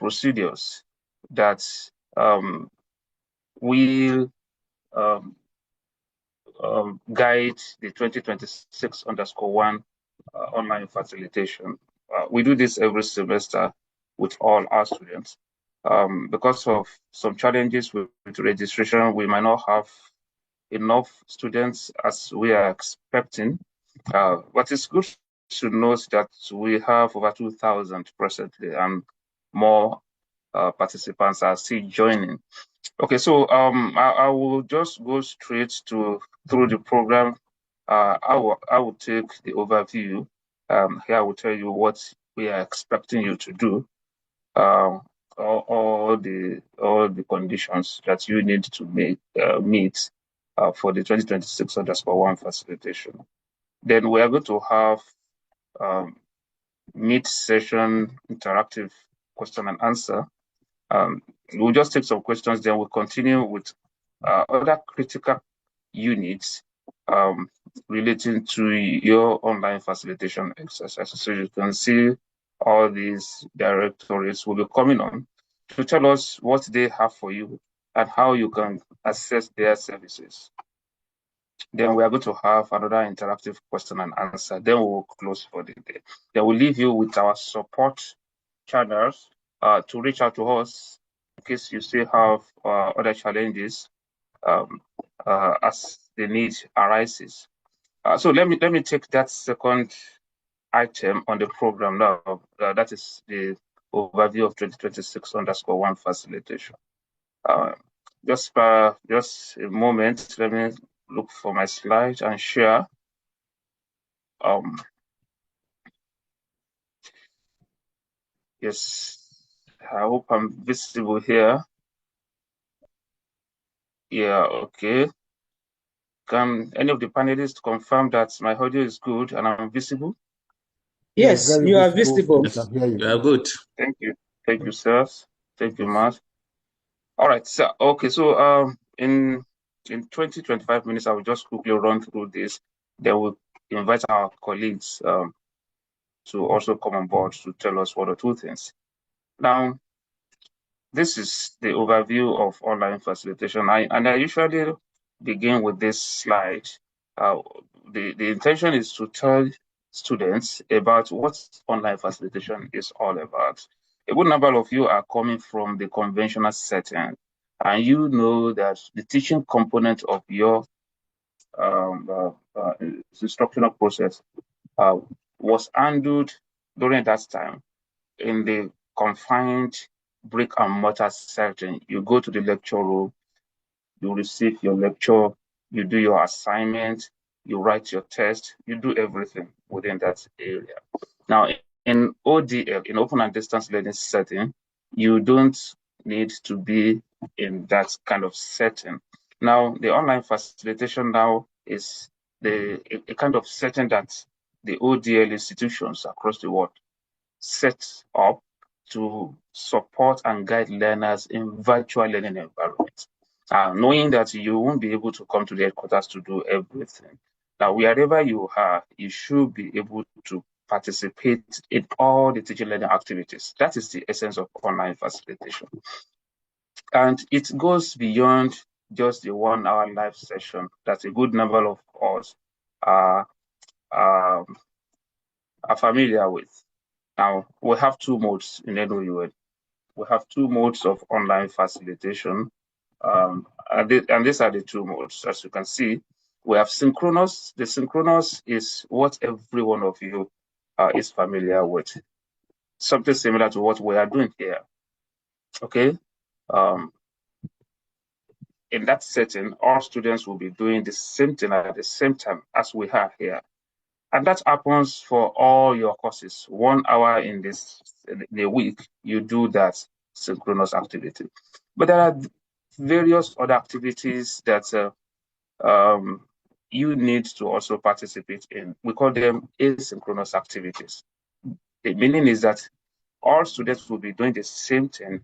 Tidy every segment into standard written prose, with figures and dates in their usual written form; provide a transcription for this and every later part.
procedures that will guide the 2026_1 online facilitation. We do this every semester with all our students. Because of some challenges with registration, we might not have enough students as we are expecting. But it's good to note that we have over 2,000 presently, and more participants are still joining. Okay, so I will just go straight through the program. I will take the overview. Here I will tell you what we are expecting you to do. All the conditions that you need to meet for the 2026_1 facilitation. Then we are going to have mid-session interactive question and answer. We'll just take some questions, then we'll continue with other critical units relating to your online facilitation exercises. So you can see all these directories will be coming on to tell us what they have for you and how you can access their services. Then we are going to have another interactive question and answer. Then we'll close for the day. Then we'll leave you with our support channels to reach out to us in case you still have other challenges as the need arises. So let me take that second item on the program now. That is the overview of 2026_1 facilitation. Just a moment. Let me look for my slide and share. Yes, I hope I'm visible here. Yeah, okay. Can any of the panelists confirm that my audio is good and I'm visible? Yes, you are visible. You are good. Thank you. Thank you, sirs. Thank you, Matt. All right, so okay, so in 20-25 minutes, I will just quickly run through this. Then we'll invite our colleagues to also come on board to tell us one or two things. Now, this is the overview of online facilitation. I usually begin with this slide. The intention is to tell students about what online facilitation is all about. A good number of you are coming from the conventional setting, and you know that the teaching component of your instructional process was handled during that time in the confined brick and mortar setting. You go to the lecture room, you receive your lecture, you do your assignment, you write your test, you do everything within that area. Now, in ODL, in open and distance learning setting, you don't need to be in that kind of setting. Now, the online facilitation now is a kind of setting that the ODL institutions across the world set up to support and guide learners in virtual learning environments. Knowing that you won't be able to come to the headquarters to do everything. Now, wherever you are, you should be able to participate in all the teaching learning activities. That is the essence of online facilitation. And it goes beyond just the 1 hour live session that a good number of us are familiar with. Now, we have two modes in NOUN. We have two modes of online facilitation. And these are the two modes. As you can see, we have synchronous. The synchronous is what every one of you is familiar with. Something similar to what we are doing here. Okay. In that setting, all students will be doing the same thing at the same time as we have here. And that happens for all your courses. 1 hour in the week, you do that synchronous activity. But there are various other activities that you need to also participate in. We call them asynchronous activities. The meaning is that all students will be doing the same thing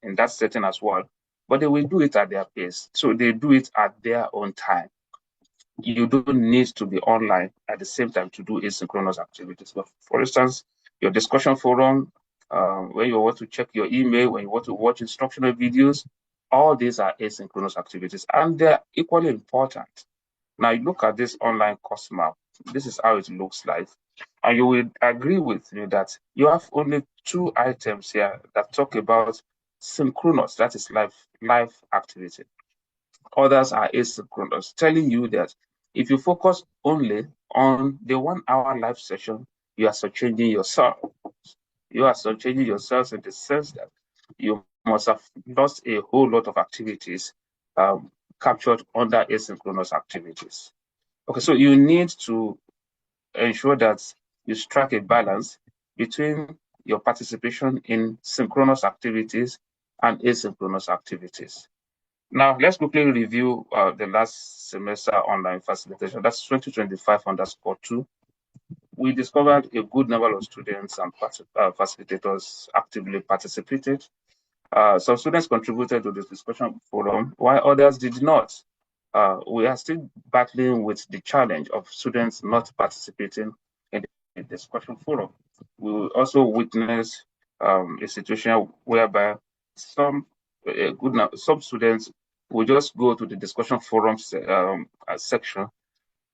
in that setting as well, but they will do it at their pace. So they do it at their own time. You don't need to be online at the same time to do asynchronous activities. But for instance, your discussion forum when you want to check your email, when you want to watch instructional videos, all these are asynchronous activities, and they're equally important. Now, you look at this online course map. This is how it looks like. And you will agree with me that you have only two items here that talk about synchronous, that is live activity. Others are asynchronous, telling you that if you focus only on the 1 hour live session, you are shortchanging yourself. You are shortchanging yourself in the sense that you must have lost a whole lot of activities captured under asynchronous activities. Okay, so you need to ensure that you strike a balance between your participation in synchronous activities and asynchronous activities. Now, let's quickly review the last semester online facilitation. That's 2025_2. We discovered a good number of students and facilitators actively participated. Some students contributed to the discussion forum, while others did not. We are still battling with the challenge of students not participating in the discussion forum. We will also witness a situation whereby some some students will just go to the discussion forum section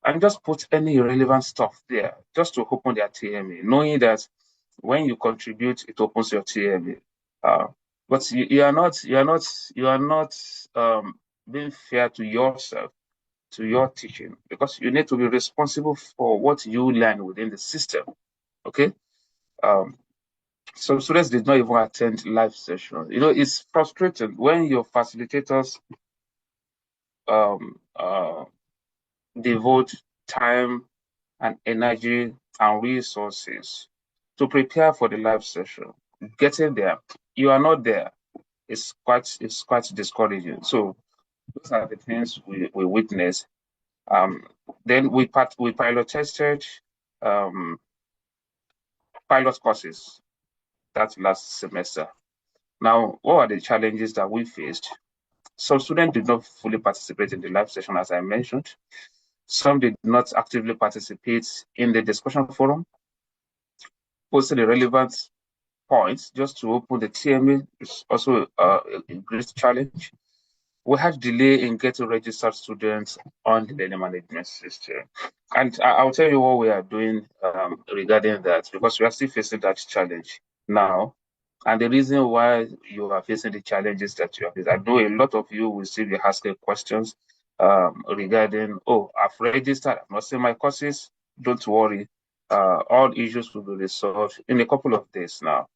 and just put any irrelevant stuff there just to open their TMA, knowing that when you contribute, it opens your TMA. But you are not being fair to yourself, to your teaching, because you need to be responsible for what you learn within the system. Okay. Um, some students did not even attend live sessions. You know, it's frustrating when your facilitators um, uh, devote time and energy and resources to prepare for the live session. Getting there, you are not there. It's quite discouraging. So those are the things we witness. Um, then we pilot tested pilot courses that last semester. Now, what are the challenges that we faced? Some students did not fully participate in the live session, as I mentioned. Some did not actively participate in the discussion forum. Posted the relevant points just to open the TMA is also a great challenge. We had delay in getting registered students on the learning management system. And I'll tell you what we are doing regarding that, because we are still facing that challenge now. And the reason why you are facing the challenges that you are facing, I know a lot of you will still be asking questions regarding, oh, I've registered, I've not seen my courses. Don't worry. All issues will be resolved in a couple of days now.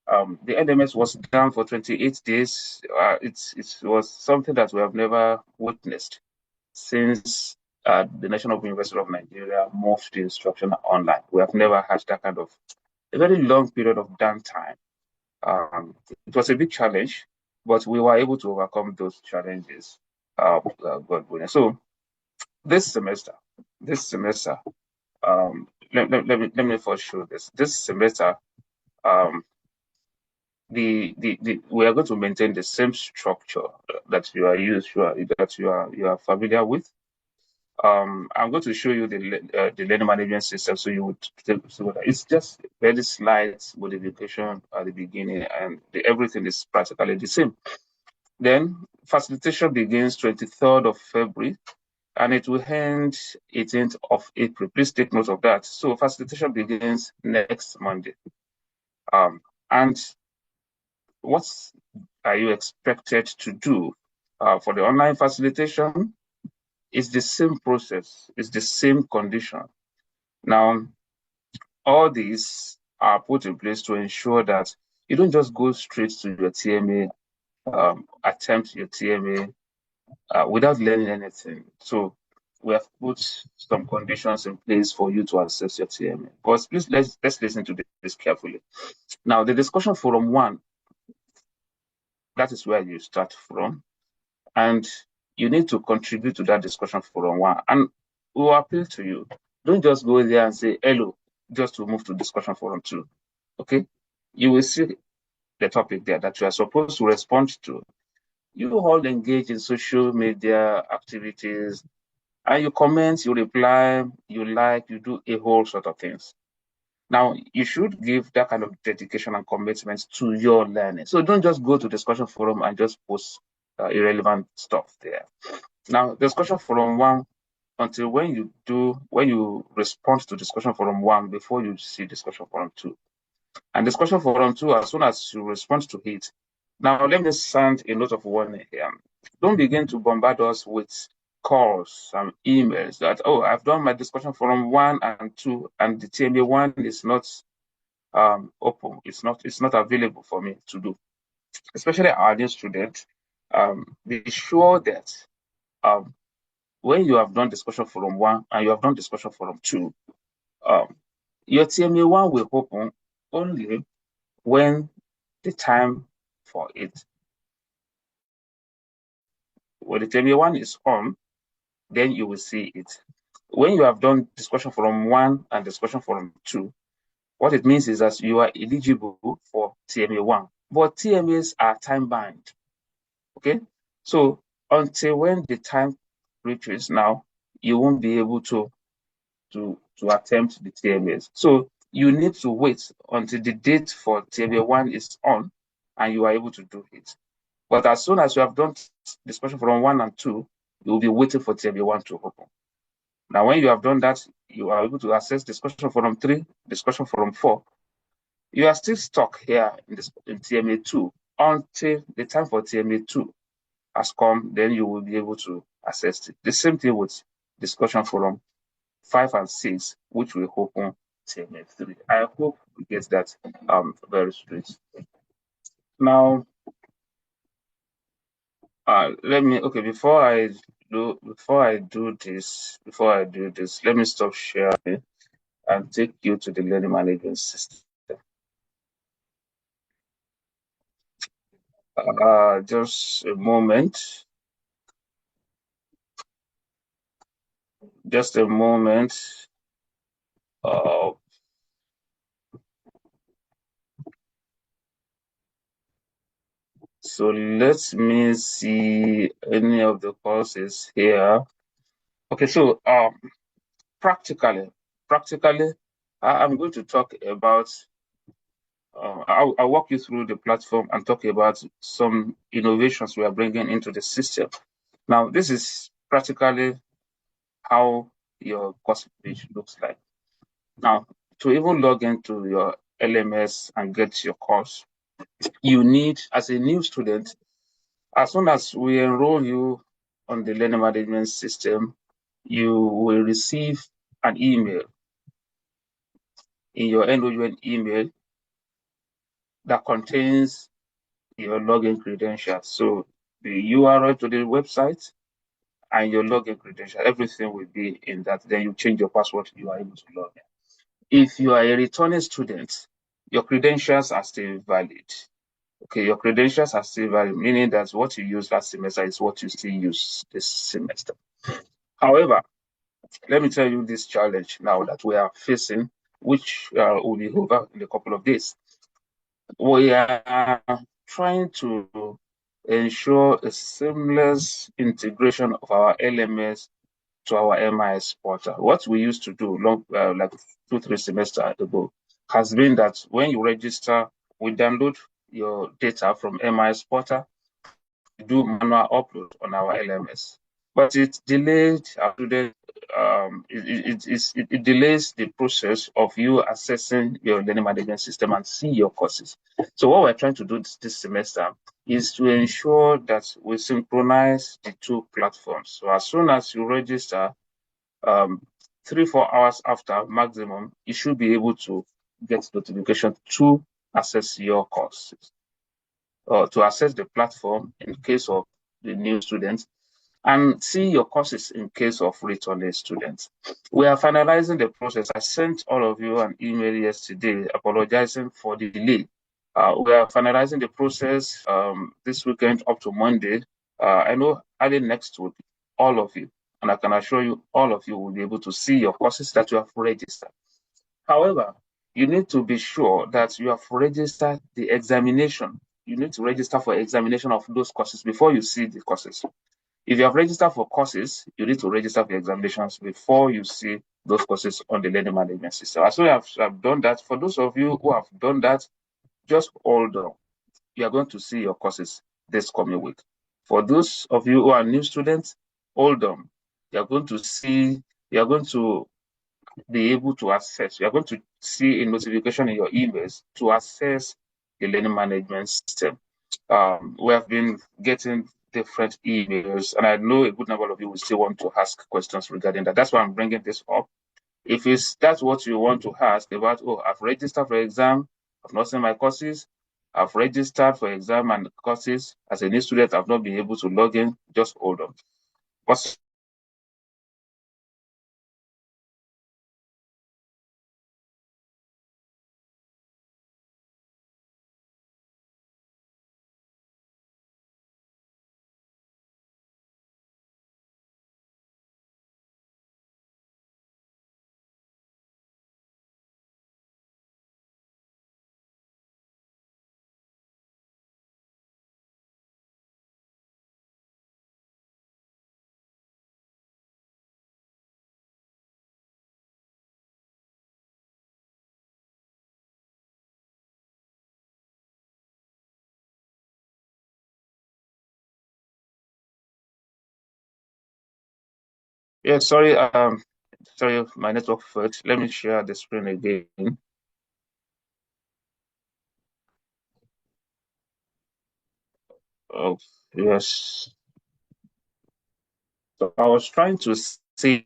The NMS was down for 28 days. It was something that we have never witnessed since the National Open University of Nigeria moved the instruction online. We have never had that kind of a very long period of downtime. It was a big challenge, but we were able to overcome those challenges. God willing. So this semester, let me first show this. This semester, um, we are going to maintain the same structure that you are familiar with. I'm going to show you the learning management system, so you would see what it's just very slight modification at the beginning, and everything is practically the same. Then facilitation begins 23rd of February, and it will end 18th of April. Please take note of that. So facilitation begins next Monday. And what are you expected to do for the online facilitation? It's the same process, it's the same condition. Now, all these are put in place to ensure that you don't just go straight to your TMA, attempt your TMA without learning anything. So we have put some conditions in place for you to access your TMA. But please let's listen to this carefully. Now, the discussion forum one, that is where you start from. And you need to contribute to that discussion forum one. And we will appeal to you. Don't just go there and say hello, just to move to discussion forum two. Okay? You will see the topic there that you are supposed to respond to. You all engage in social media activities, and you comment, you reply, you like, you do a whole sort of things. Now, you should give that kind of dedication and commitment to your learning. So don't just go to discussion forum and just post irrelevant stuff there. Now, discussion forum one, until when you respond to discussion forum one before you see discussion forum two. And discussion forum two, as soon as you respond to it, now let me sound a note of warning here. Don't begin to bombard us with calls and emails that, oh, I've done my discussion forum one and two, and the TMA one is not open. It's not available for me to do. Especially our new students, be sure that when you have done discussion forum one and you have done discussion forum two, your TMA one will open only when the time for it. When the TMA one is on, then you will see it. When you have done discussion forum one and discussion forum two, what it means is that you are eligible for TMA one, but TMAs are time bound. Okay, so until when the time reaches now, you won't be able to attempt the TMAs. So you need to wait until the date for TMA one is on, and you are able to do it. But as soon as you have done discussion from one and two, you will be waiting for TMA one to open. Now, when you have done that, you are able to access discussion forum three, discussion forum four. You are still stuck here in TMA two until the time for TMA two has come. Then you will be able to access it. The same thing with discussion forum 5 and 6, which will open TMA 3. I hope we get that very straight. Now, before I do this, let me stop sharing and take you to the learning management system. Just a moment. Just a moment. So let me see any of the courses here. Okay, so practically, I'm going to talk about. I'll walk you through the platform and talk about some innovations we are bringing into the system. Now, this is practically how your course page looks like. Now, to even log into your LMS and get your course, you need, as a new student, as soon as we enroll you on the learning management system, you will receive an email in your NOUN email that contains your login credentials. So the URL to the website and your login credential, everything will be in that. Then you change your password, you are able to log in. If you are a returning student, your credentials are still valid. Okay, your credentials are still valid, meaning that what you used last semester is what you still use this semester. However, let me tell you this challenge now that we are facing, which will be over in a couple of days. We are trying to ensure a seamless integration of our LMS to our MIS portal. What we used to do like 2-3 semesters ago has been that when you register, we download your data from MIS portal, do manual upload on our LMS. But it delayed our student, it delays the process of you assessing your learning management system and see your courses. So what we're trying to do this semester is to ensure that we synchronize the two platforms. So as soon as you register, 3-4 hours after maximum, you should be able to get notification to access your courses, or to access the platform in case of the new students, and see your courses in case of returning students. We are finalizing the process. I sent all of you an email yesterday apologizing for the delay. We are finalizing the process this weekend up to Monday. I know early next week, all of you, and I can assure you, all of you will be able to see your courses that you have registered. However, you need to be sure that you have registered the examination. You need to register for examination of those courses before you see the courses. If you have registered for courses, you need to register for examinations before you see those courses on the learning management system. As soon as I've done that, for those of you who have done that, just hold on. You are going to see your courses this coming week. For those of you who are new students, hold on. You are going to see, you are going to be able to access, you are going to see a notification in your emails to access the learning management system. We have been getting different emails, and I know a good number of you will still want to ask questions regarding that. That's why I'm bringing this up. If that's what you want to ask about, oh, I've registered for exam, I've not seen my courses, I've registered for exam and courses. As a new student, I've not been able to log in, just hold on. But yeah, sorry, my network failed. Let me share the screen again. Oh, yes. So I was trying to see.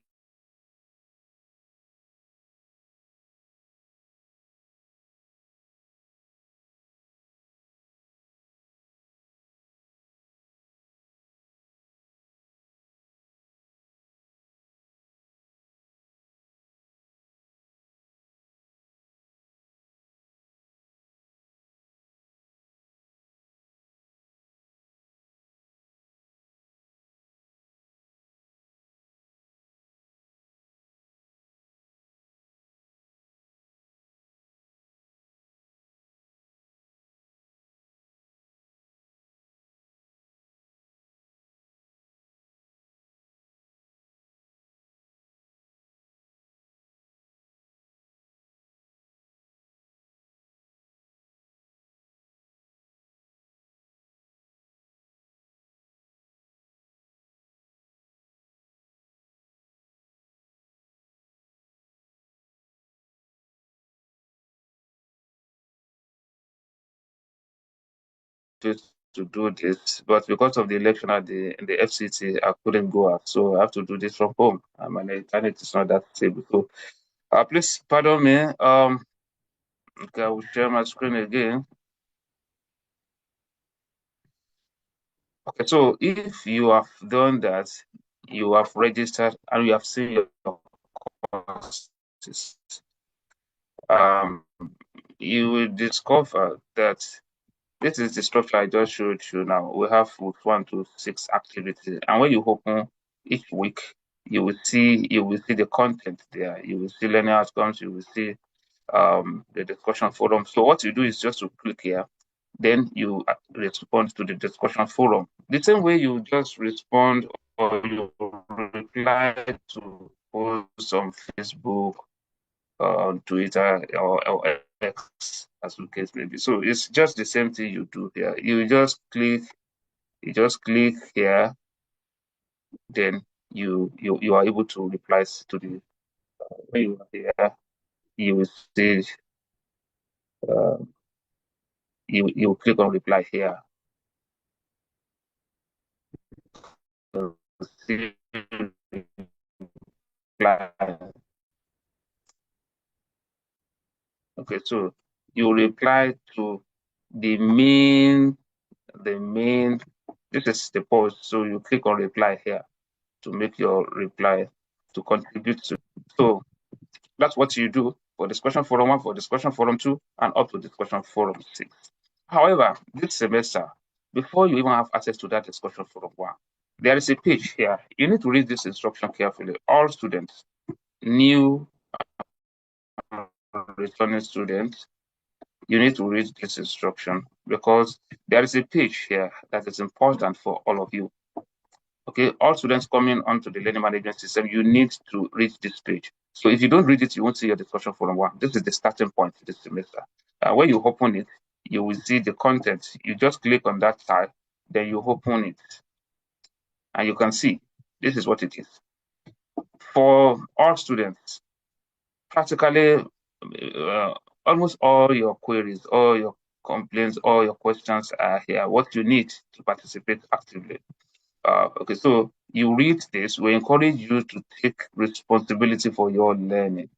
To do this, but because of the election at the FCT, I couldn't go out, so I have to do this from home. And my internet is not that stable. So, please pardon me. Okay, I will share my screen again. Okay, so if you have done that, you have registered and you have seen your courses, um, you will discover that this is the structure I just showed you now. We have week 1 to 6 activities, and when you open each week, you will see the content there. You will see learning outcomes. You will see the discussion forum. So what you do is just to click here, then you respond to the discussion forum. The same way you just respond or you reply to posts on Facebook, on Twitter, or X, as the case may be. So it's just the same thing you do here. You just click here, then you are able to reply to the when you are here, you will see uh, you click on reply here. You see reply. Okay, so you reply to the main the main this is the post. So you click on reply here to make your reply to contribute to. So that's what you do for discussion forum 1, for discussion forum 2, and up to discussion forum 6. However, this semester, before you even have access to that discussion forum 1, there is a page here. You need to read this instruction carefully. All students, new returning students, you need to read this instruction because there is a page here that is important for all of you. Okay, all students coming onto the learning management system, you need to read this page. So if you don't read it, you won't see your discussion forum one. This is the starting point this semester. When you open it, you will see the content. You just click on that tile, then you open it, and you can see this is what it is. For all students, practically almost all your queries, all your complaints, all your questions are here. What you need to participate actively. Okay, so you read this, we encourage you to take responsibility for your learning.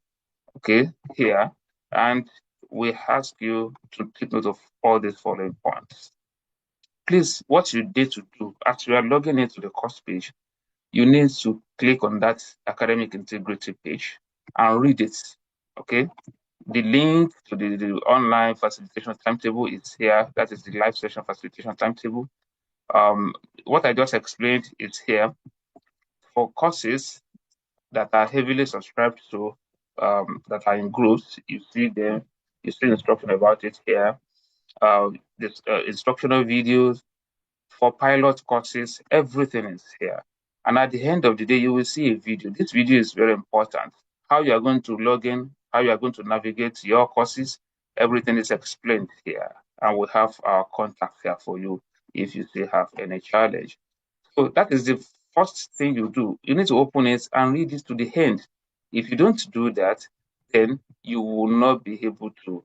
Okay, here, and we ask you to take note of all these following points. Please, what you need to do, as you are logging into the course page, you need to click on that academic integrity page and read it. Okay, the link to the online facilitation timetable is here. That is the live session facilitation timetable. What I just explained is here. For courses that are heavily subscribed to, that are in groups, you see them, you see instruction about it here. This instructional videos for pilot courses, everything is here. And at the end of the day, you will see a video. This video is very important. How you are going to log in, how you are going to navigate your courses, everything is explained here. And we have our contact here for you if you still have any challenge. So that is the first thing you do. You need to open it and read it to the end. If you don't do that, then you will not be able to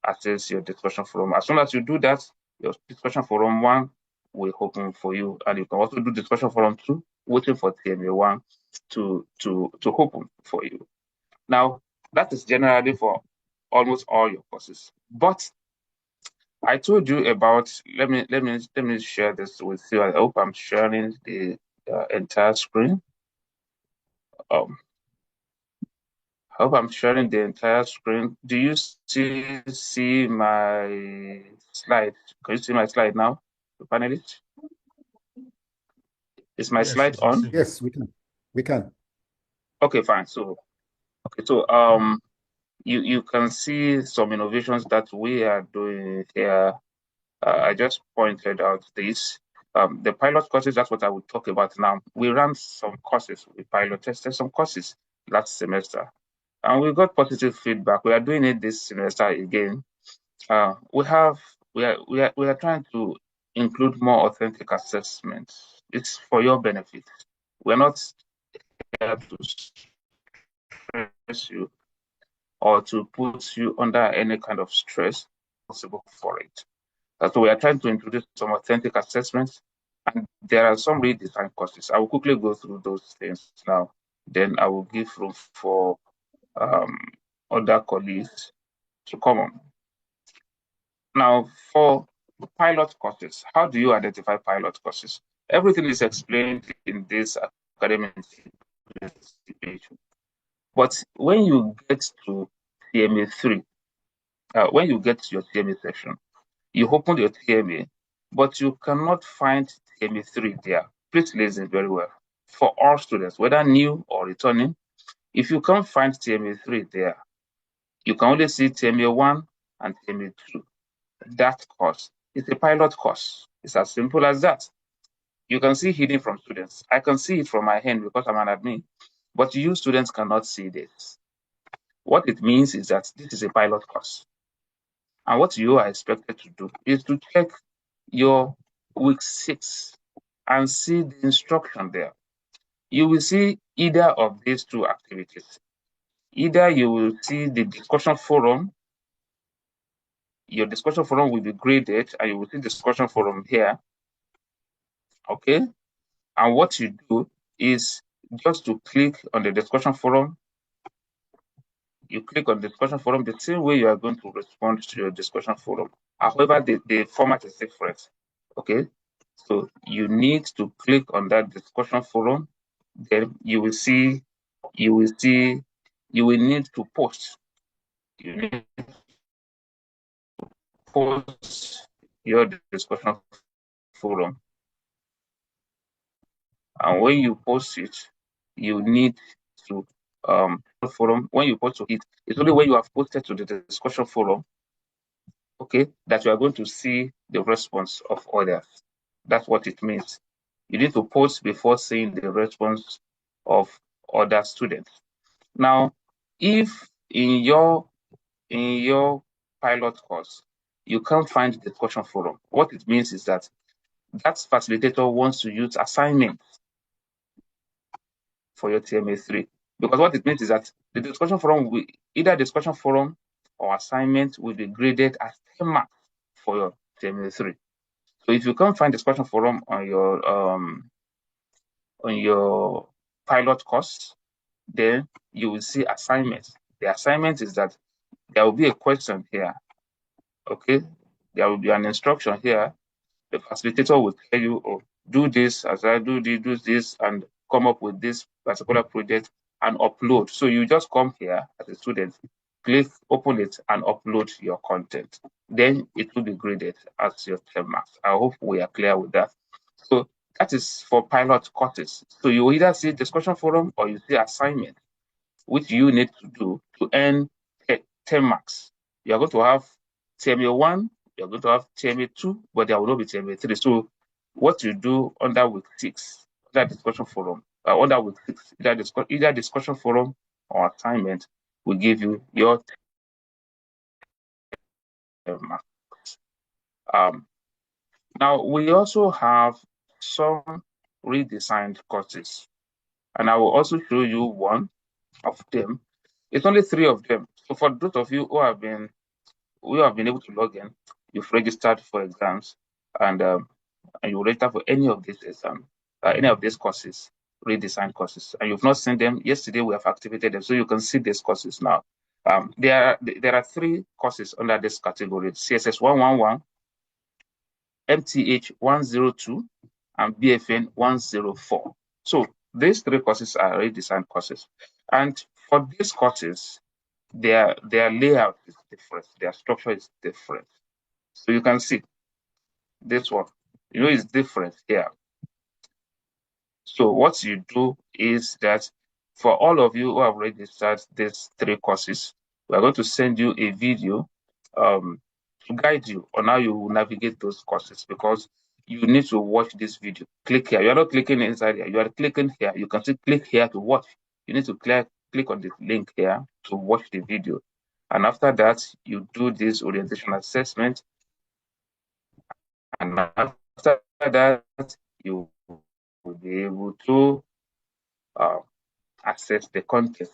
access your discussion forum. As soon as you do that, your discussion forum one will open for you, and you can also do discussion forum two, waiting for TMA one to open for you. Now, that is generally for almost all your courses. But I told you about, let me share this with you. I hope I'm sharing the entire screen. I hope I'm sharing the entire screen. Do you still see my slide? Can you see my slide now, the panelists? Is my slide on? Yes, we can. We can. Okay, fine. So, you can see some innovations that we are doing here. I just pointed out this. The pilot courses, that's what I would talk about now. We ran some courses, we pilot tested some courses last semester, and we got positive feedback. We are doing it this semester again. We are trying to include more authentic assessments. It's for your benefit. We're not here to stress you or to put you under any kind of stress possible for it. So we are trying to introduce some authentic assessments, and there are some redesigned courses. I will quickly go through those things now. Then I will give room for other colleagues to come on. Now, for pilot courses, how do you identify pilot courses? Everything is explained in this academic page. But when you get to TMA 3, when you get to your TMA section, you open your TMA, but you cannot find TMA 3 there. Please listen very well. For all students, whether new or returning, if you can't find TMA 3 there, you can only see TMA 1 and TMA 2. That course is a pilot course. It's as simple as that. You can see hidden from students. I can see it from my hand because I'm an admin, but you students cannot see this. What it means is that this is a pilot course. And what you are expected to do is to check your week 6 and see the instruction there. You will see either of these two activities. Either you will see the discussion forum. Your discussion forum will be graded, and you will see discussion forum here. Okay? And what you do is just to click on the discussion forum. You click on the discussion forum the same way you are going to respond to your discussion forum. However, the format is different. Okay? So you need to click on that discussion forum. Then you will need to post. You need to post your discussion forum. And when you post it, you need to forum. When you post to it, it's only when you have posted to the discussion forum, okay, that you are going to see the response of others. That's what it means. You need to post before seeing the response of other students. Now, If in your pilot course you can't find the discussion forum, what it means is that facilitator wants to use assignments for your TMA3. Because what it means is that the discussion forum will either discussion forum or assignment will be graded as 10 marks for your TMA3. So if you can't find discussion forum on your pilot course, then you will see assignments. The assignment is that there will be a question here. Okay, there will be an instruction here. The facilitator will tell you, oh, do this, as I do this, and come up with this particular project and upload. So you just come here as a student, click, open it, and upload your content. Then it will be graded as your 10 marks. I hope we are clear with that. So that is for pilot courses. So you either see discussion forum or you see assignment, which you need to do to earn 10 marks. You are going to have TMA1, you're going to have TMA2, but there will not be TMA3. So what you do under week 6, under discussion forum, under week 6, either discussion forum or assignment will give you your 10 marks. Now, we also have some redesigned courses, and I will also show you one of them. It's only 3 of them. So for those of you who have been able to log in, you've registered for exams, and you register for any of these exams, any of these courses, redesigned courses, and you've not seen them. Yesterday we have activated them, so you can see these courses now. There are 3 courses under this category: CSS 111, MTH 102, and BFN 104. So these 3 courses are redesigned courses, and for these courses, their layout is different, their structure is different. So you can see this one, is different here. So what you do is that for all of you who have registered these 3 courses, we are going to send you a video to guide you on how you will navigate those courses, because you need to watch this video. Click here. You are not clicking inside here. You are clicking here. You can see click here to watch. You need to click on the link here to watch the video. And after that, you do this orientation assessment. And after that, you will be able to access the content.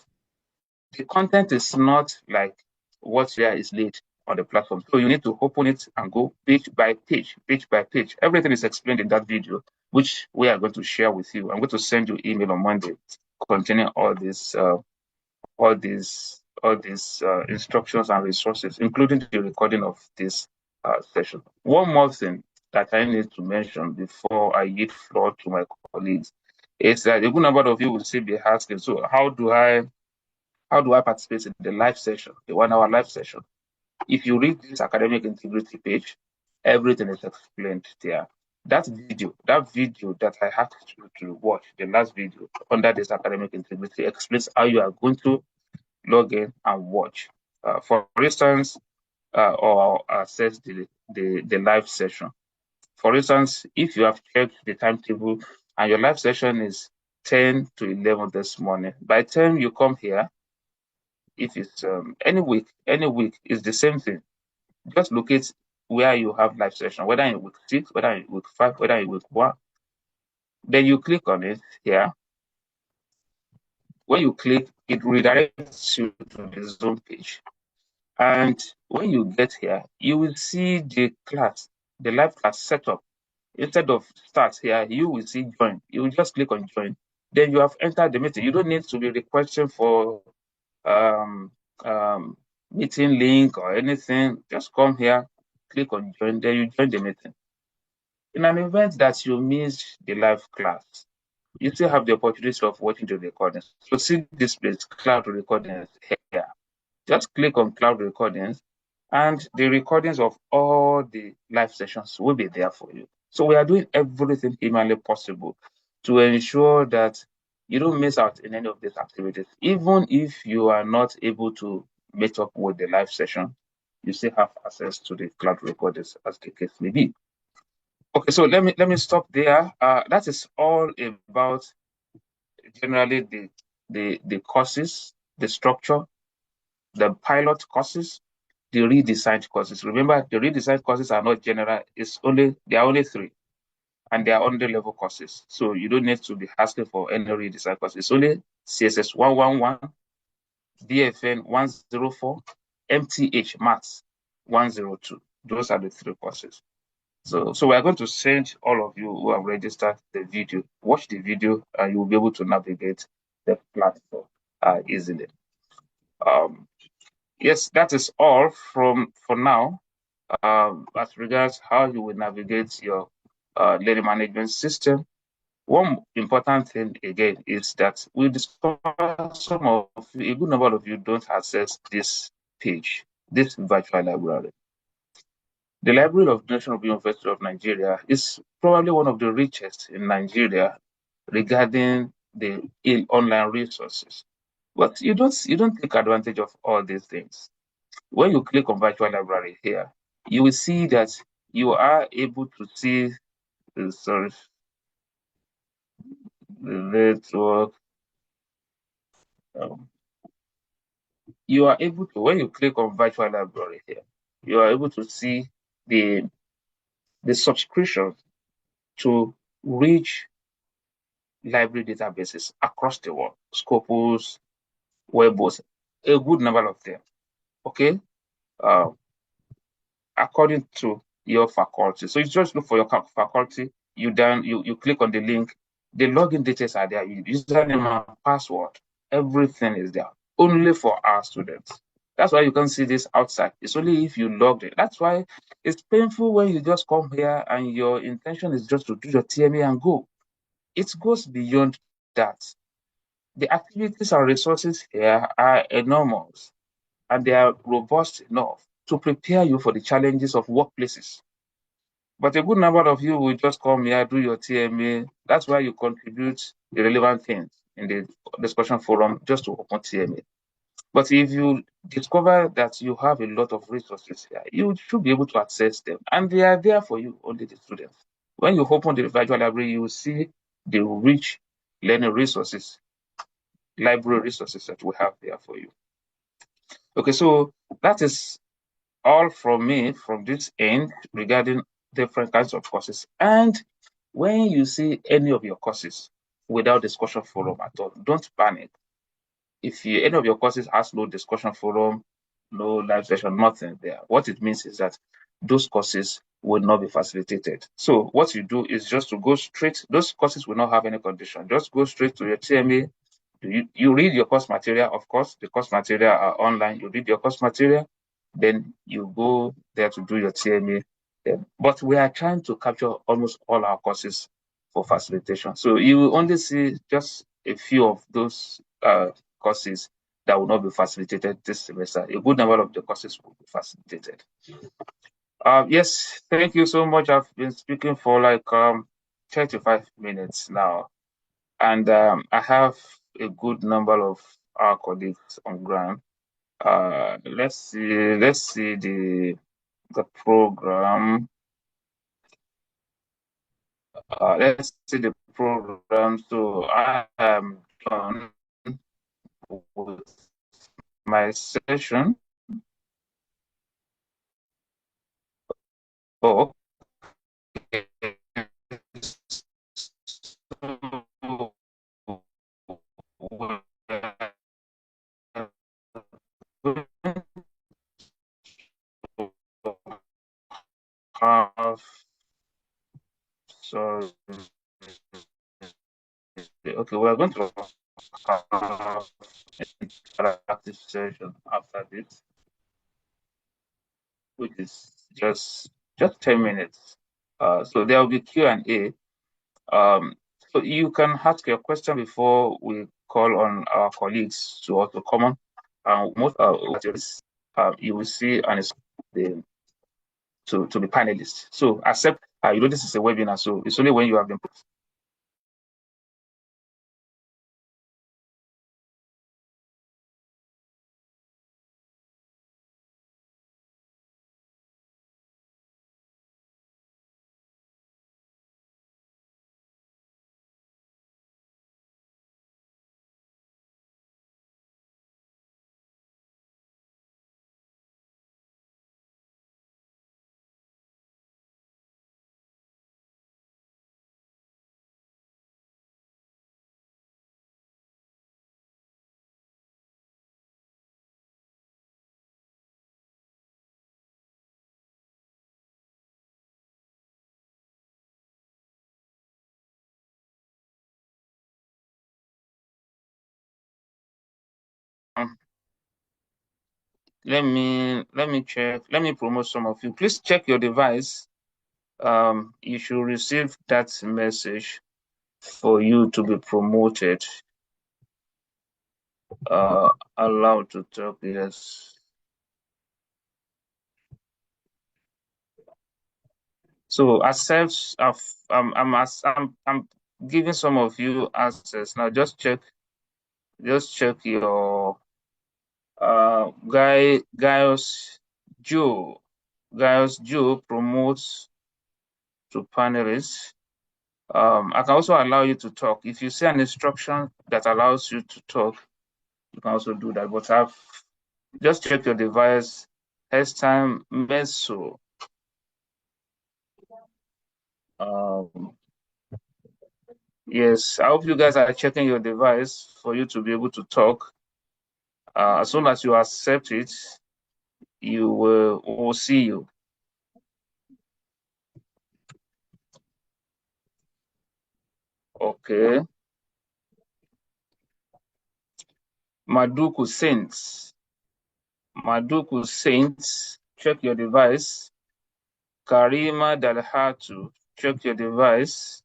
The content is not like what here is laid on the platform. So you need to open it and go page by page, page by page. Everything is explained in that video, which we are going to share with you. I'm going to send you email on Monday containing all these instructions and resources, including the recording of this session. One more thing that I need to mention before I give floor to my colleagues is that a good number of you will still be asking, so how do I participate in the live session, the 1-hour live session? If you read this academic integrity page, everything is explained there. That video that I had to watch, the last video under this academic integrity, explains how you are going to log in and watch. For instance, or access the live session. For instance, if you have checked the timetable and your live session is 10 to 11 this morning, by the time you come here, if it's any week, it's the same thing. Just locate where you have live session, whether in week 6, whether in week 5, whether in week 1. Then you click on it here. When you click, it redirects you to the Zoom page. And when you get here, you will see the class, the live class setup. Instead of start here, you will see join. You will just click on join. Then you have entered the meeting. You don't need to be requesting for meeting link or anything. Just come here, click on join, then you join the meeting. In an event that you miss the live class, you still have the opportunity of watching the recordings. So see this place, cloud recordings here. Just click on cloud recordings and the recordings of all the live sessions will be there for you. So we are doing everything humanly possible to ensure that you don't miss out in any of these activities. Even if you are not able to meet up with the live session, you still have access to the cloud recordings as the case may be. Okay, so let me stop there. That is all about generally the courses the structure, the pilot courses, the redesigned courses. Remember, the redesigned courses are not general. There are only three, and they are under-level courses. So you don't need to be asking for any redesigned course. It's only CSS 111, DFN 104, MTH Maths 102. Those are the three courses. So we are going to send all of you who have registered the video, watch the video, and you will be able to navigate the platform easily. Yes, that is all for now. As regards how you will navigate your learning management system, one important thing again is that we discover a good number of you don't access this page, this virtual library. The Library of the National University of Nigeria is probably one of the richest in Nigeria regarding the online resources. But you don't take advantage of all these things. When you click on virtual library here, you will see that you are able to see sorry, the network. Um, you are able to, when you click on virtual library here, you are able to see the subscriptions to rich library databases across the world, Scopus, Webos, a good number of them. Okay, uh, according to your faculty. So you just look for your faculty. You click on the link. The login details are there. Username and password. Everything is there. Only for our students. That's why you can see this outside. It's only if you logged in. That's why it's painful when you just come here and your intention is just to do your TMA and go. It goes beyond that. The activities and resources here are enormous, and they are robust enough to prepare you for the challenges of workplaces. But a good number of you will just come here, do your TMA. That's why you contribute the relevant things in the discussion forum just to open TMA. But if you discover that you have a lot of resources here, you should be able to access them. And they are there for you, only the students. When you open the virtual library, you will see the rich learning resources, library resources that we have there for you. Okay, so that is all from me from this end regarding different kinds of courses. And when you see any of your courses without discussion forum at all, don't panic. If any of your courses has no discussion forum, no live session, nothing there, what it means is that those courses will not be facilitated. So what you do is just to go straight, those courses will not have any condition. Just go straight to your TMA. You read your course material, of course, the course material are online. You read your course material, then you go there to do your TMA. But we are trying to capture almost all our courses for facilitation. So you will only see just a few of those courses that will not be facilitated this semester. A good number of the courses will be facilitated. Yes, thank you so much. I've been speaking for like 35 minutes now. And I have a good number of our colleagues on ground. Let's see the program. Let's see the program. So I am done with my session. Oh, okay. So, we have, sorry, okay, we're going to have an interactive session after this, which is just 10 minutes. So there will be Q&A. Um, so you can ask your question before we call on our colleagues to also come on. Most you will see and the to be panelists. So accept, this is a webinar, so it's only when you have been Let me check. Let me promote some of you. Please check your device. You should receive that message for you to be promoted. Allowed to talk, yes. So accept. I'm giving some of you access now. Just check your Gaius Joe. Gaius Joe promotes to panelists. I can also allow you to talk. If you see an instruction that allows you to talk, you can also do that. But I've just check your device. Time Meso. Um, yes, I hope you guys are checking your device for you to be able to talk. As soon as you accept it, you will see you. Okay. Maduku Saints. Maduku Saints, check your device. Karima Dalhatu, check your device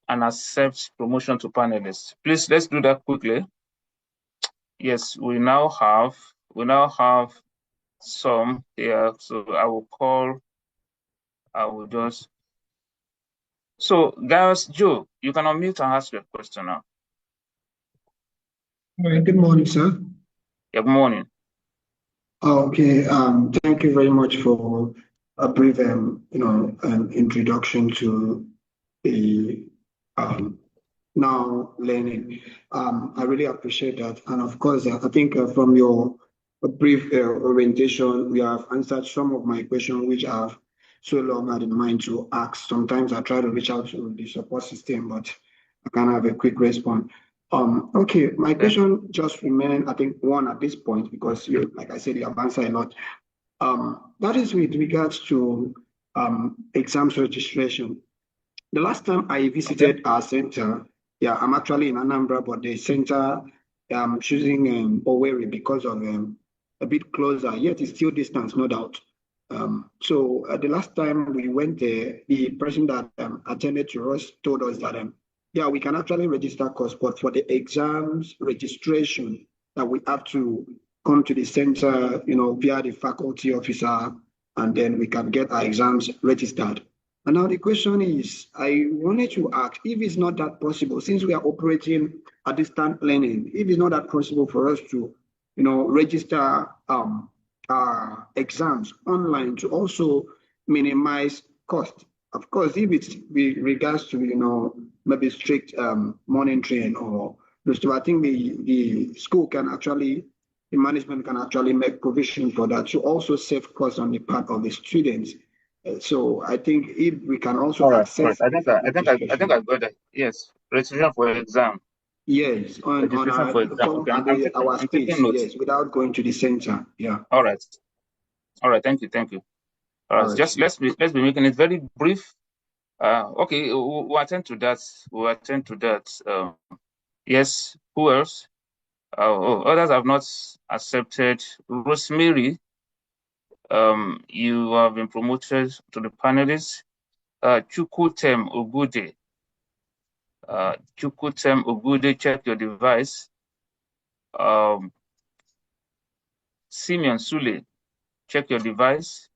and accept promotion to panelists. Please, let's do that quickly. Yes, we now have some here. So I will just. So, guys, Joe, you can unmute and ask your question now. All right, good morning, sir. Good morning. Okay, thank you very much for a brief, introduction to the now learning. I really appreciate that, and of course, I think from your brief orientation, we have answered some of my questions, which I've so long had in mind to ask. Sometimes I try to reach out to the support system, but I can't have a quick response. Okay, my question just remain, I think, one at this point, because you, like I said, you have answered a lot. That is with regards to exams registration. The last time I visited our center, yeah, I'm actually in Anambra, but the center I'm choosing Owerri because of a bit closer, yet it's still distance, no doubt. So the last time we went there, the person that attended to us told us that yeah, we can actually register course, but for the exams registration, that we have to come to the center, via the faculty officer, and then we can get our exams registered. And now the question is, I wanted to ask if it's not that possible, since we are operating at distant learning, if it's not that possible for us to, register our exams online to also minimize cost. Of course, if it's with regards to, maybe strict monitoring or those two, I think the school can actually, the management can actually make provision for that to also save costs on the part of the students. So I think if we can also access All right. I think I got that. Yes, registration for exam. yes, on Registration our for exam. Okay, our I'm taking space, notes. yes, without going to the center. Yeah. All right. Thank you. All All right. right. Just let's be making it very brief. Okay. We'll attend to that. Yes. Who else? Others have not accepted. Rosemary, you have been promoted to the panelists. Chukwutem Ogude. Chukwutem Ogude, check your device. Simeon Sule, check your device.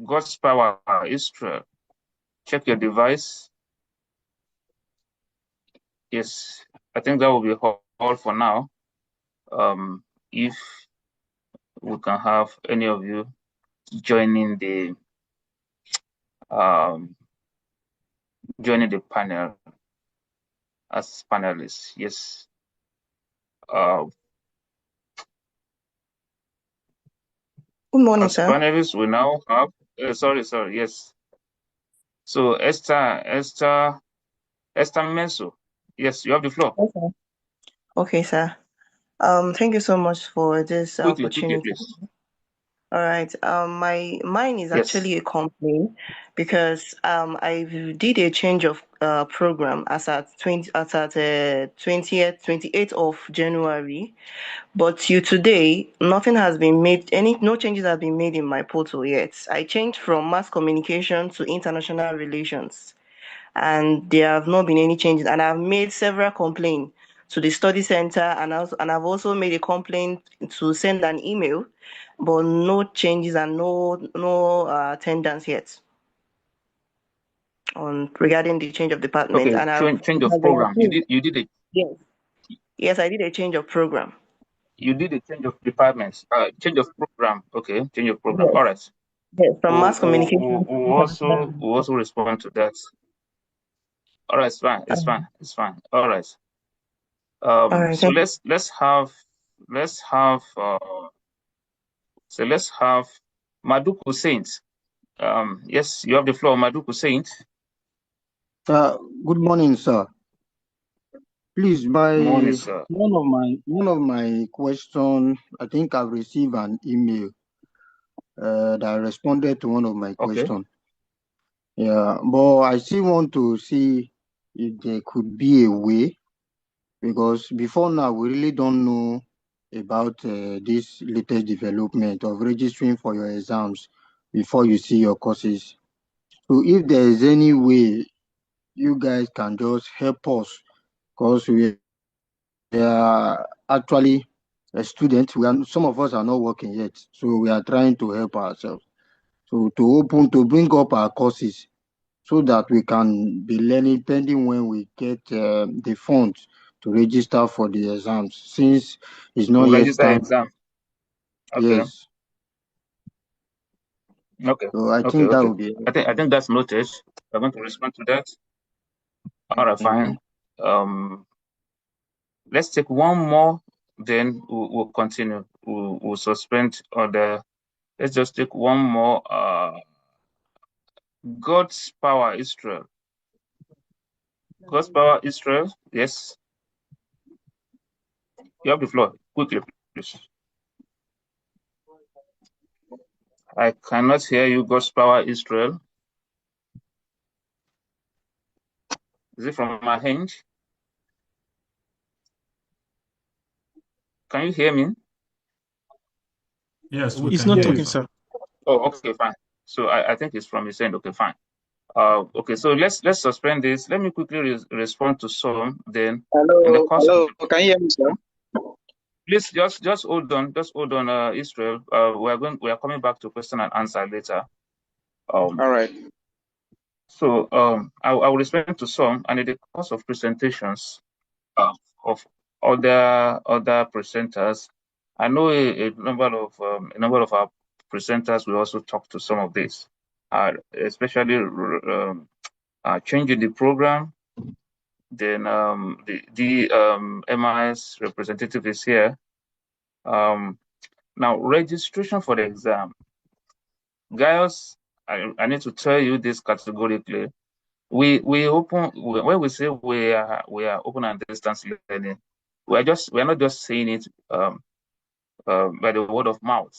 God's power, Israel, check your device. Yes, I think that will be all for now. If we can have any of you joining the panel as panelists. Yes. Good morning, as sir. panelists, we now have. Sorry. Yes. So Esther Menso. Yes, you have the floor. Okay, sir. Thank you so much for this Quickly, opportunity. please. All right. Mine is Yes. actually a complaint because I did a change of program as at 28th of January. But till today, nothing has been made, no changes have been made in my portal yet. I changed from mass communication to international relations, and there have not been any changes. And I've made several complaints to the study center, and I've also made a complaint to send an email, but no changes and no attendance yet on regarding the change of department. Okay, And change it of has been program. approved. You did it. Yes, I did a change of program. You did a change of departments. Change of program. Okay, change of program. Yes, All right. yes, from mass communication to international We'll also respond to that. All right, it's fine. It's fine. It's fine. All right. All right, So thank you. let's have Maduku Saint. Yes, you have the floor, Maduku Saint. Good morning, sir. Please, Morning, sir. one of my question, I think I've received an email that responded to one of my Okay. questions. Yeah, but I still want to see if there could be a way, because before now we really don't know about this latest development of registering for your exams before you see your courses. So if there is any way you guys can just help us, because we are actually a student. Some of us are not working yet, so we are trying to help ourselves. So to bring up our courses so that we can be learning pending when we get the funds to register for the exams, since it's not To yet register time. exam. Okay. Yes. Okay. So I Okay. think that Okay. would be. I think that's noted. I'm going to respond to that. All right, Thank fine. Let's take one more, then we'll continue. We'll suspend other. Let's just take one more. God's power, Israel. God's power, Israel. Yes. You have the floor. Quickly, please. I cannot hear you, God's power, Israel. Is it from my hinge? Can you hear me? Yes, He's not talking, sir. Oh, okay, fine. So I think it's from his end. Okay, fine. Okay, so let's suspend this. Let me quickly respond to some. Then in the course Hello, can you hear me, sir? please just hold on, Israel. We are coming back to question and answer later. All right. So I will respond to some, and in the course of presentations of other presenters, I know a number of our presenters will also talk to some of this, especially changing the program. Then the MIS representative is here. Now registration for the exam, guys. I need to tell you this categorically. We open when we say we are open and distance learning. We are not just saying it by the word of mouth.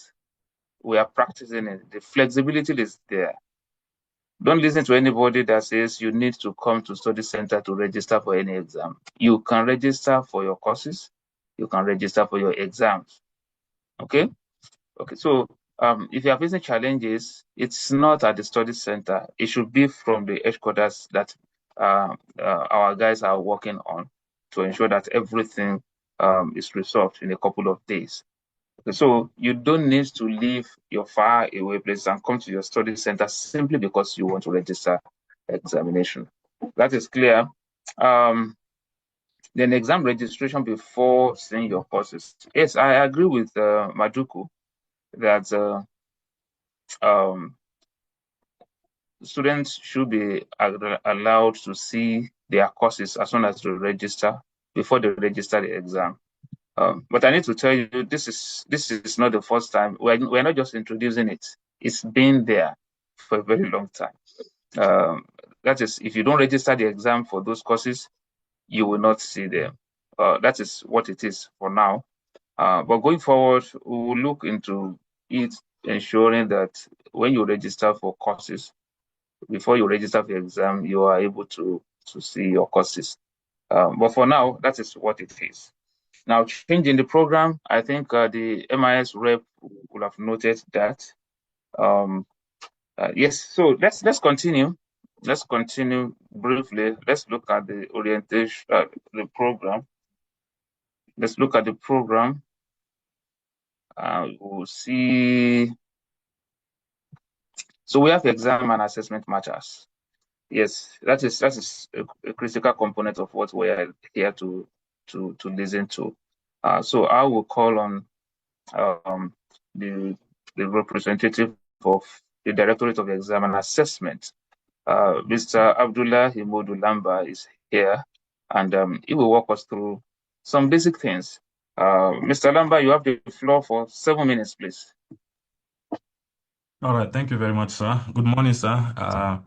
We are practicing it. The flexibility is there. Don't listen to anybody that says you need to come to study center to register for any exam. You can register for your courses. You can register for your exams. Okay? Okay, so if you are facing challenges, it's not at the study center. It should be from the headquarters that our guys are working on to ensure that everything is resolved in a couple of days. Okay, so you don't need to leave your far away place and come to your study center simply because you want to register examination. That is clear. Then exam registration before seeing your courses. Yes, I agree with Maduku that students should be allowed to see their courses as soon as they register before they register the exam. But I need to tell you, this is not the first time. We're not just introducing it. It's been there for a very long time. That is, if you don't register the exam for those courses, you will not see them. That is what it is for now. But going forward, we will look into it, ensuring that when you register for courses, before you register for the exam, you are able to to see your courses. But for now, that is what it is. Now, changing the program, I think the MIS rep will have noted that. Yes, so let's continue. Let's continue briefly. Let's look at the orientation, the program. Let's look at the program. We'll see. So we have exam and assessment matters. Yes, that is a critical component of what we are here to listen to. So I will call on um, the representative of the Directorate of Exam and Assessment. Mr. Abdullah Himodu Lamba is here, and he will walk us through some basic things. Mr. Lamba, you have the floor for 7 minutes, please. All right, thank you very much, sir. Good morning, sir.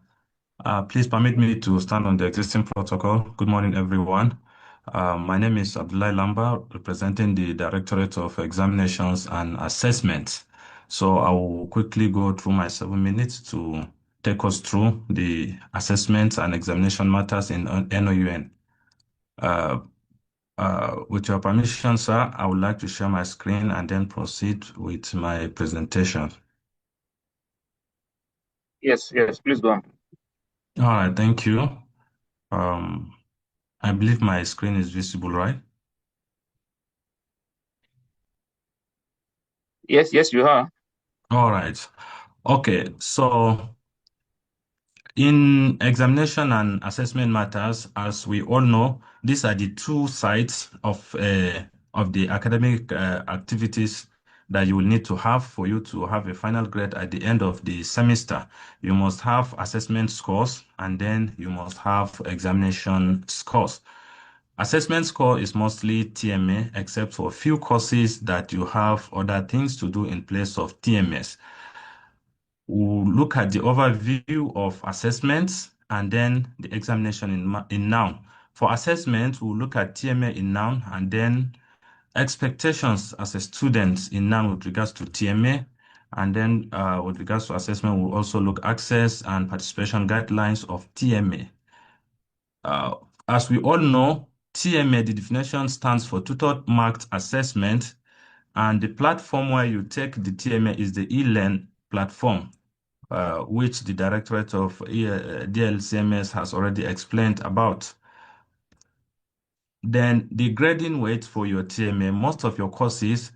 Please permit me to stand on the existing protocol. Good morning, everyone. My name is Abdullah Lamba, representing the Directorate of Examinations and Assessment. So I will quickly go through my 7 minutes to take us through the assessments and examination matters in NOUN. With your permission, sir, I would like to share my screen and then proceed with my presentation. Yes, please go on. All right, thank you. I believe my screen is visible, right? Yes, you are. All right. Okay, so in examination and assessment matters, as we all know, these are the two sides of the academic activities that you will need to have for you to have a final grade at the end of the semester. You must have assessment scores, and then you must have examination scores. Assessment score is mostly TMA, except for a few courses that you have other things to do in place of TMS. We'll look at the overview of assessments and then the examination in Noun. For assessment, we'll look at TMA in Noun and then expectations as a student in Noun with regards to TMA. And then with regards to assessment, we'll also look access and participation guidelines of TMA. As we all know, TMA, the definition stands for Tutor Marked Assessment, and the platform where you take the TMA is the eLearn platform, which the Directorate of DLCMS has already explained about. Then the grading weight for your TMA, most of your courses,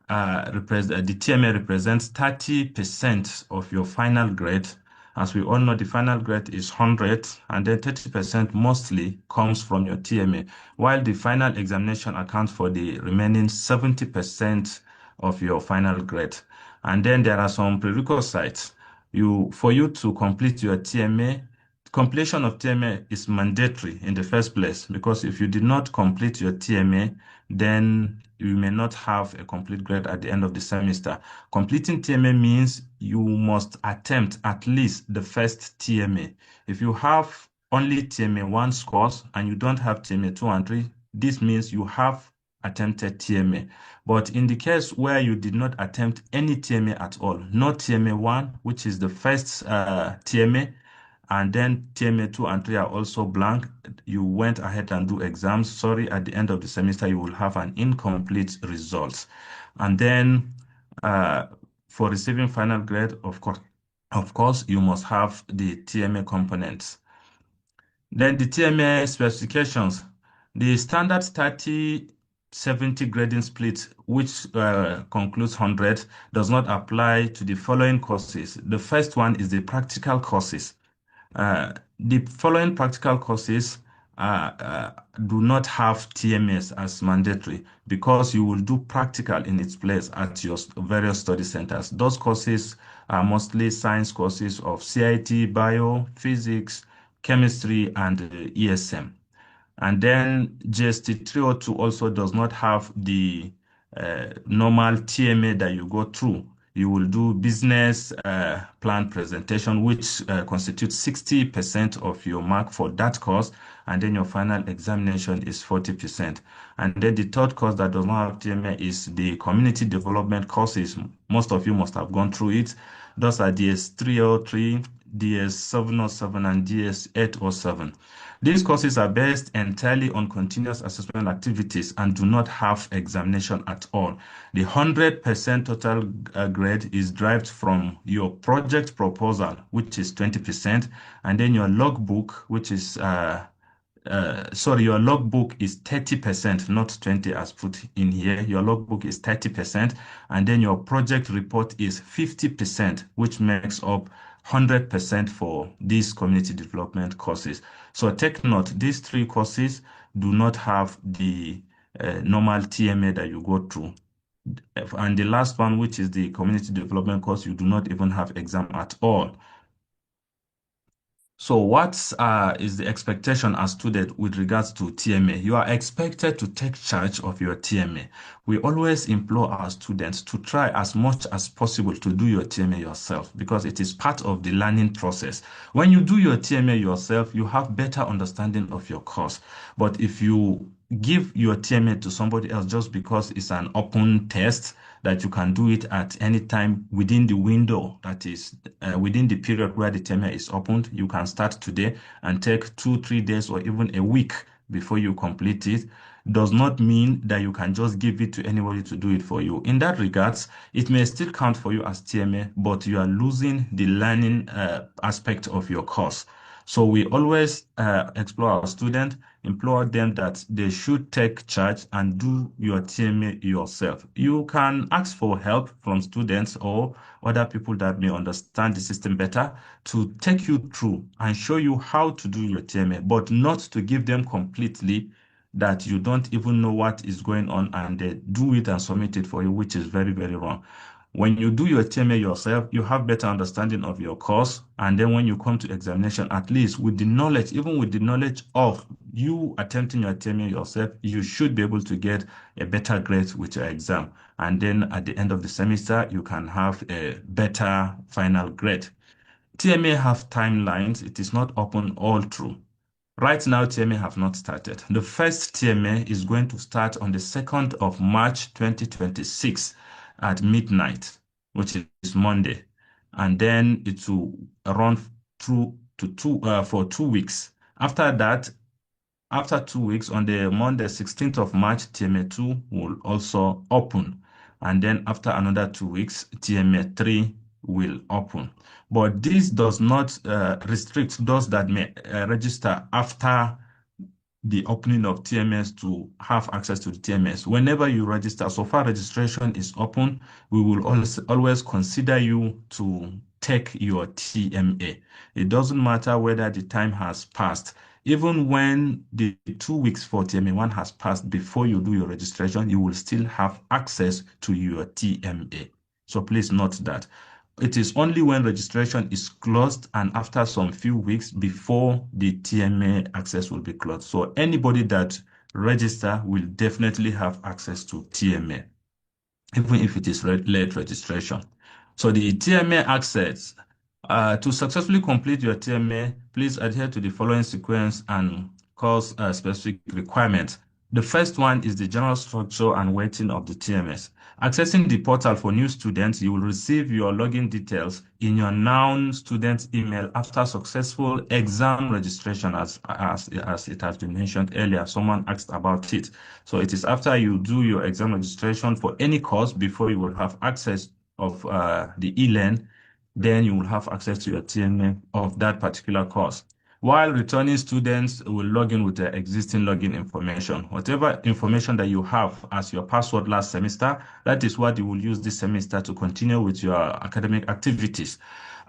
the TMA represents 30% of your final grade. As we all know, the final grade is 100, and then 30% mostly comes from your TMA, while the final examination accounts for the remaining 70% of your final grade. And then there are some prerequisites. For you to complete your TMA, completion of TMA is mandatory in the first place, because if you did not complete your TMA, then you may not have a complete grade at the end of the semester. Completing TMA means you must attempt at least the first TMA. If you have only TMA 1 scores and you don't have TMA 2 and 3, this means you have attempted TMA. But in the case where you did not attempt any TMA at all, no TMA 1, which is the first TMA, and then TMA 2 and 3 are also blank, you went ahead and do exams. Sorry, at the end of the semester, you will have an incomplete result. And then for receiving final grade, of course, you must have the TMA components. Then the TMA specifications. The standard 30-70 grading split, which concludes 100, does not apply to the following courses. The first one is the practical courses. The following practical courses do not have TMS as mandatory, because you will do practical in its place at your various study centers. Those courses are mostly science courses of CIT, bio, physics, chemistry, and ESM. And then GST 302 also does not have the normal TMA that you go through. You will do business plan presentation, which constitutes 60% of your mark for that course, and then your final examination is 40%. And then the third course that does not have TMA is the community development courses. Most of you must have gone through it. Those are DS 303, DS 707, and DS 807. These courses are based entirely on continuous assessment activities and do not have examination at all. The 100% total grade is derived from your project proposal, which is 20%, and then your logbook, which is your logbook is 30%, not 20 as put in here. Your logbook is 30%, and then your project report is 50%, which makes up 100% for these community development courses. So take note, these three courses do not have the normal TMA that you go through. And the last one, which is the community development course, you do not even have exam at all. So what is the expectation as student with regards to TMA? You are expected to take charge of your TMA. We always implore our students to try as much as possible to do your TMA yourself because it is part of the learning process. When you do your TMA yourself, you have better understanding of your course. But if you give your TMA to somebody else just because it's an open test, that you can do it at any time within the window, that is within the period where the TMA is opened. You can start today and take 2-3 days or even a week before you complete it. Does not mean that you can just give it to anybody to do it for you. In that regards, it may still count for you as TMA, but you are losing the learning aspect of your course. So we always explore our students, implore them that they should take charge and do your TMA yourself. You can ask for help from students or other people that may understand the system better to take you through and show you how to do your TMA, but not to give them completely that you don't even know what is going on and they do it and submit it for you, which is very, very wrong. When you do your TMA yourself, you have better understanding of your course. And then when you come to examination, at least with the knowledge, even with the knowledge of you attempting your TMA yourself, you should be able to get a better grade with your exam. And then at the end of the semester, you can have a better final grade. TMA have timelines. It is not open all through. Right now, TMA have not started. The first TMA is going to start on the 2nd of March 2026 at midnight, which is Monday. And then it will run through for 2 weeks. After that, after 2 weeks, on the Monday, 16th of March, TMA2 will also open. And then after another 2 weeks, TMA3 will open. But this does not restrict those that may register after the opening of TMS to have access to the TMS. Whenever you register, so far registration is open, we will always consider you to take your TMA. It doesn't matter whether the time has passed. Even when the 2 weeks for TMA1 has passed before you do your registration, you will still have access to your TMA. So please note that. It is only when registration is closed and after some few weeks before the TMA access will be closed. So anybody that register will definitely have access to TMA, even if it is late registration. So the TMA access, to successfully complete your TMA, please adhere to the following sequence and course specific requirements. The first one is the general structure and weighting of the TMS. Accessing the portal for new students, you will receive your login details in your Noun student email after successful exam registration, as it has been mentioned earlier. Someone asked about it. So it is after you do your exam registration for any course before you will have access of the e-learn, then you will have access to your TMA of that particular course. While returning students will log in with their existing login information. Whatever information that you have as your password last semester, that is what you will use this semester to continue with your academic activities.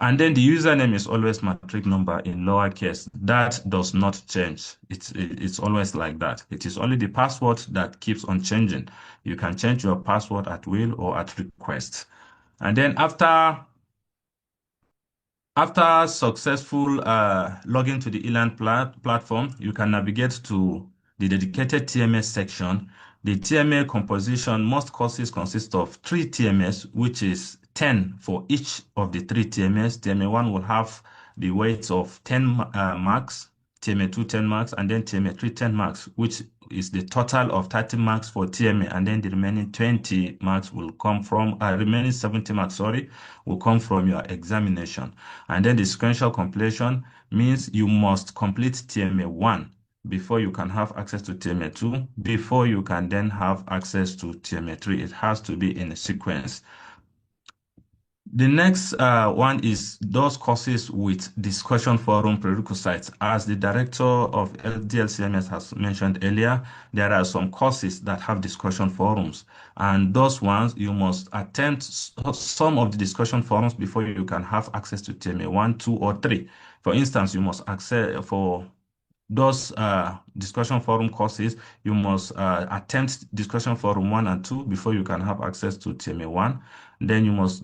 And then the username is always matric number in lowercase. That does not change. It's always like that. It is only the password that keeps on changing. You can change your password at will or at request. And then after successful login to the eLearn platform, you can navigate to the dedicated TMS section. The TMA composition, most courses consist of 3 TMS, which is 10 for each of the 3 TMS. TMA1 will have the weights of 10 marks. TMA2 10 marks, and then TMA3 10 marks, which is the total of 30 marks for TMA, and then the remaining 20 marks will come from, remaining 70 marks, sorry, will come from your examination. And then the sequential completion means you must complete TMA1 before you can have access to TMA2, before you can then have access to TMA3. It has to be in a sequence. The next one is those courses with discussion forum prerequisites. As the director of DLCMS has mentioned earlier, there are some courses that have discussion forums, and those ones you must attend some of the discussion forums before you can have access to TMA 1, 2, or 3. For instance, you must access for those discussion forum courses, you must attempt discussion forum 1 and 2 before you can have access to TMA 1. Then you must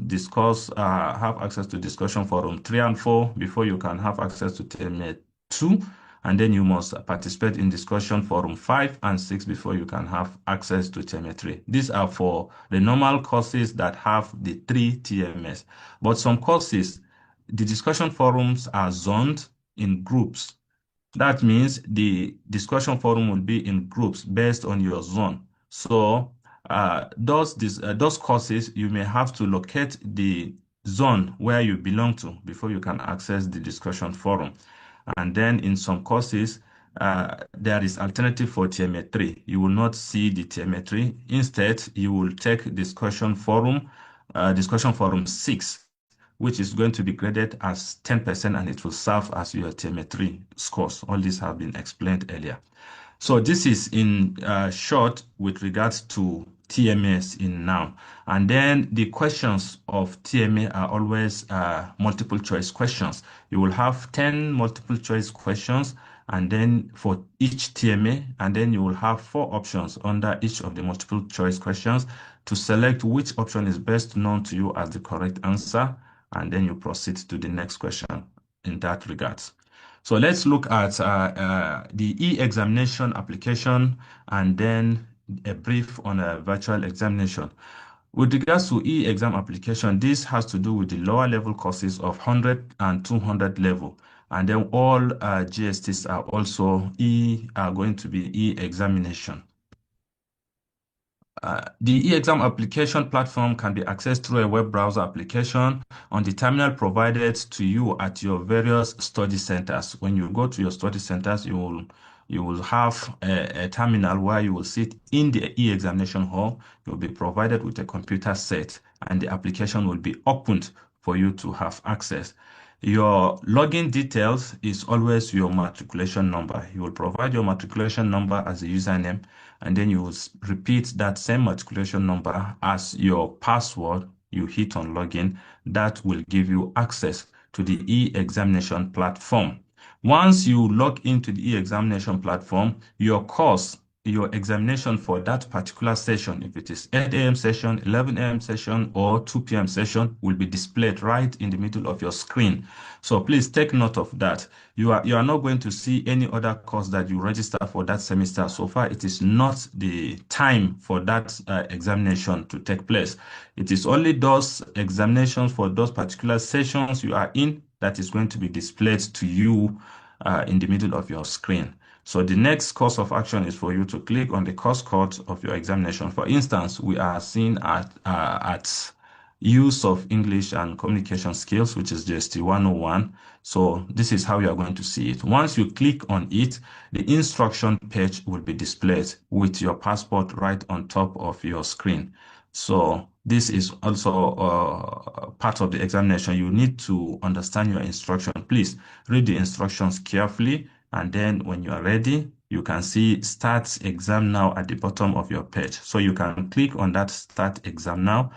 have access to discussion forum 3 and 4 before you can have access to TMA 2. And then you must participate in discussion forum 5 and 6 before you can have access to TMA 3. These are for the normal courses that have the 3 TMS. But some courses, the discussion forums are zoned in groups. That means the discussion forum will be in groups based on your zone. So those courses, you may have to locate the zone where you belong to before you can access the discussion forum. And then in some courses, there is alternative for TMA3. You will not see the TMA3. Instead, you will take discussion forum 6, which is going to be graded as 10%, and it will serve as your TMA3 scores. All these have been explained earlier. So this is in short with regards to TMS in Noun. And then the questions of TMA are always multiple choice questions. You will have 10 multiple choice questions, and then for each TMA, and then you will have 4 options under each of the multiple choice questions to select which option is best known to you as the correct answer, and then you proceed to the next question in that regard. So let's look at the e-examination application and then a brief on a virtual examination. With regards to e-exam application, this has to do with the lower level courses of 100 and 200 level. And then all GSTs are also going to be e-examination. The e-exam application platform can be accessed through a web browser application on the terminal provided to you at your various study centers. When you go to your study centers, you will have a terminal where you will sit in the e-examination hall. You'll be provided with a computer set, and the application will be opened for you to have access. Your login details is always your matriculation number. You will provide your matriculation number as a username, and then you will repeat that same matriculation number as your password. You hit on login. That will give you access to the e-examination platform. Once you log into the e-examination platform, your course, your examination for that particular session, if it is 8 a.m. session, 11 a.m. session, or 2 p.m. session, will be displayed right in the middle of your screen. So please take note of that. You are not going to see any other course that you register for that semester. So far, it is not the time for that examination to take place. It is only those examinations for those particular sessions you are in that is going to be displayed to you in the middle of your screen. So the next course of action is for you to click on the course code of your examination. For instance, we are seeing at use of English and communication skills, which is GST 101. So this is how you are going to see it. Once you click on it, the instruction page will be displayed with your passport right on top of your screen. So this is also part of the examination. You need to understand your instruction. Please read the instructions carefully, and then when you are ready, you can see Start Exam Now at the bottom of your page. So you can click on that Start Exam Now.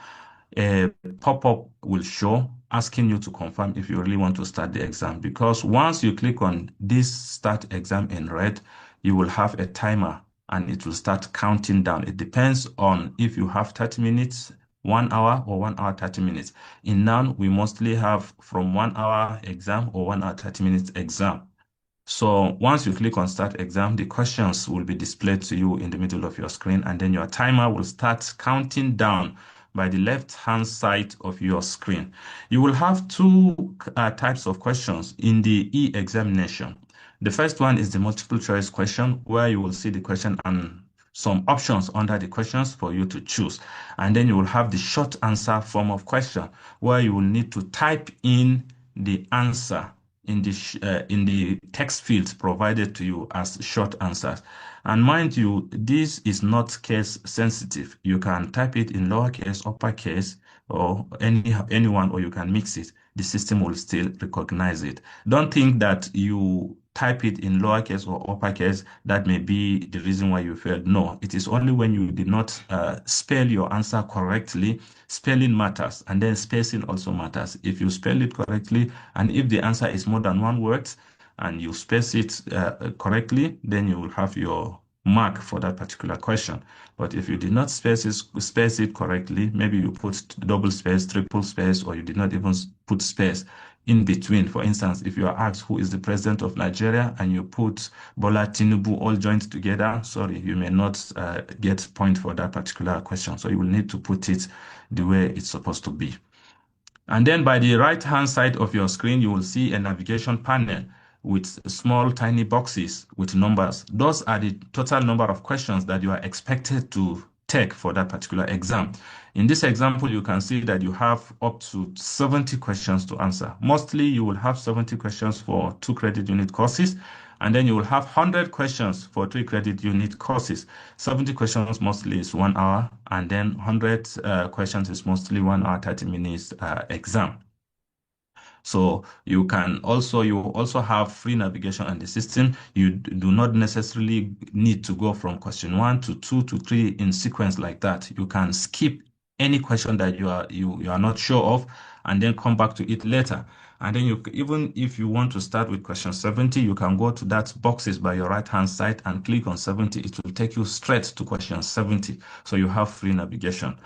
A pop-up will show asking you to confirm if you really want to start the exam, because once you click on this Start Exam in red, you will have a timer and it will start counting down. It depends on if you have 30 minutes, 1 hour, or 1 hour 30 minutes. In Noun, we mostly have from 1 hour exam or 1 hour 30 minutes exam. So once you click on Start Exam, the questions will be displayed to you in the middle of your screen, and then your timer will start counting down by the left-hand side of your screen. You will have two types of questions in the e-examination. The first one is the multiple choice question, where you will see the question and some options under the questions for you to choose. And then you will have the short answer form of question, where you will need to type in the answer in the text fields provided to you as short answers. And mind you, this is not case sensitive. You can type it in lowercase, uppercase, or anyone, or you can mix it. The system will still recognize it. Don't think that you type it in lowercase or uppercase, that may be the reason why you failed. No, it is only when you did not spell your answer correctly. Spelling matters, and then spacing also matters. If you spell it correctly, and if the answer is more than one word, and you space it correctly, then you will have your mark for that particular question. But if you did not space it correctly, maybe you put double space, triple space, or you did not even put space in between. For instance, if you are asked who is the president of Nigeria and you put Bola Tinubu all joined together, sorry, you may not get point for that particular question. So you will need to put it the way it's supposed to be. And then by the right-hand side of your screen, you will see a navigation panel with small tiny boxes with numbers. Those are the total number of questions that you are expected to take for that particular exam. In this example, you can see that you have up to 70 questions to answer. Mostly, you will have 70 questions for 2 credit unit courses, and then you will have 100 questions for 3 credit unit courses. 70 questions mostly is 1 hour, and then 100 questions is mostly 1 hour, 30 minutes exam. So you also have free navigation on the system. You do not necessarily need to go from question 1 to 2 to 3 in sequence like that. You can skip any question that you are not sure of, and then come back to it later. And then even if you want to start with question 70, you can go to that boxes by your right hand side and click on 70. It will take you straight to question 70. So you have free navigation.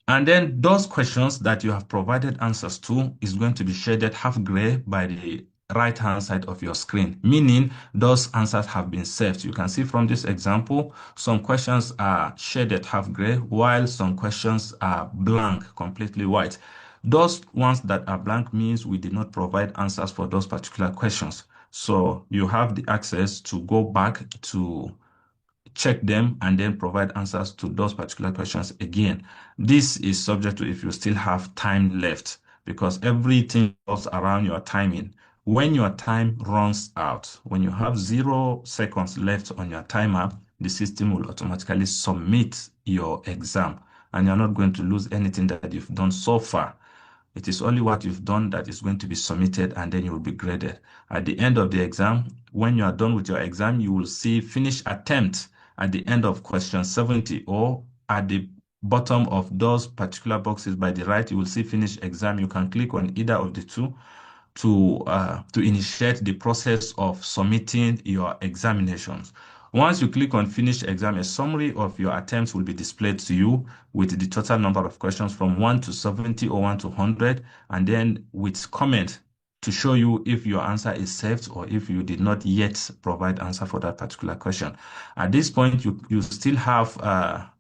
And then those questions that you have provided answers to is going to be shaded half gray by the right-hand side of your screen, meaning those answers have been saved. You can see from this example, some questions are shaded half gray, while some questions are blank, completely white. Those ones that are blank means we did not provide answers for those particular questions. So you have the access to go back to check them and then provide answers to those particular questions again. This is subject to if you still have time left, because everything goes around your timing. When your time runs out, when you have 0 seconds left on your timer, the system will automatically submit your exam, and you're not going to lose anything that you've done so far. It is only what you've done that is going to be submitted, and then you will be graded. At the end of the exam, when you are done with your exam, you will see finish attempt at the end of question 70, or at the bottom of those particular boxes by the right, you will see finish exam. You can click on either of the two to initiate the process of submitting your examinations. Once you click on finish exam, a summary of your attempts will be displayed to you with the total number of questions from 1 to 70 or 1 to 100, and then with comment to show you if your answer is saved or if you did not yet provide answer for that particular question. At this point, you still have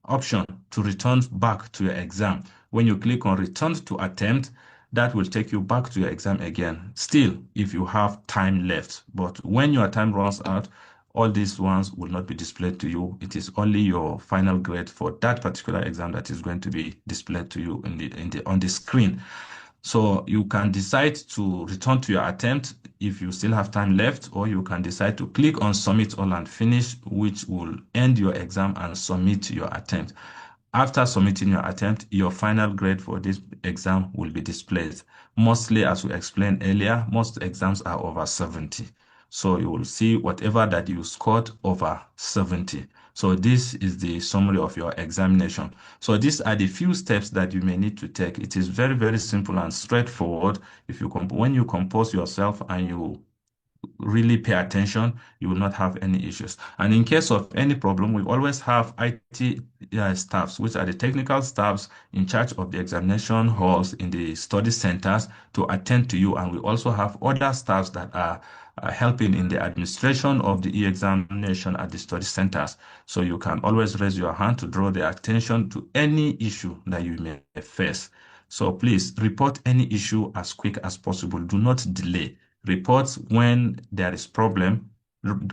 option to return back to your exam. When you click on return to attempt, that will take you back to your exam again, still if you have time left. But when your time runs out, all these ones will not be displayed to you. It is only your final grade for that particular exam that is going to be displayed to you on the screen. So you can decide to return to your attempt if you still have time left, or you can decide to click on submit all and finish, which will end your exam and submit your attempt. After submitting your attempt, your final grade for this exam will be displayed. Mostly, as we explained earlier, most exams are over 70. So you will see whatever that you scored over 70. So this is the summary of your examination. So these are the few steps that you may need to take. It is very, very simple and straightforward. When you compose yourself and you really pay attention, you will not have any issues. And in case of any problem, we always have IT staffs, which are the technical staffs in charge of the examination halls in the study centers, to attend to you. And we also have other staffs that are helping in the administration of the e-examination at the study centers. So you can always raise your hand to draw their attention to any issue that you may face. So please report any issue as quick as possible. Do not delay. Report when there is problem.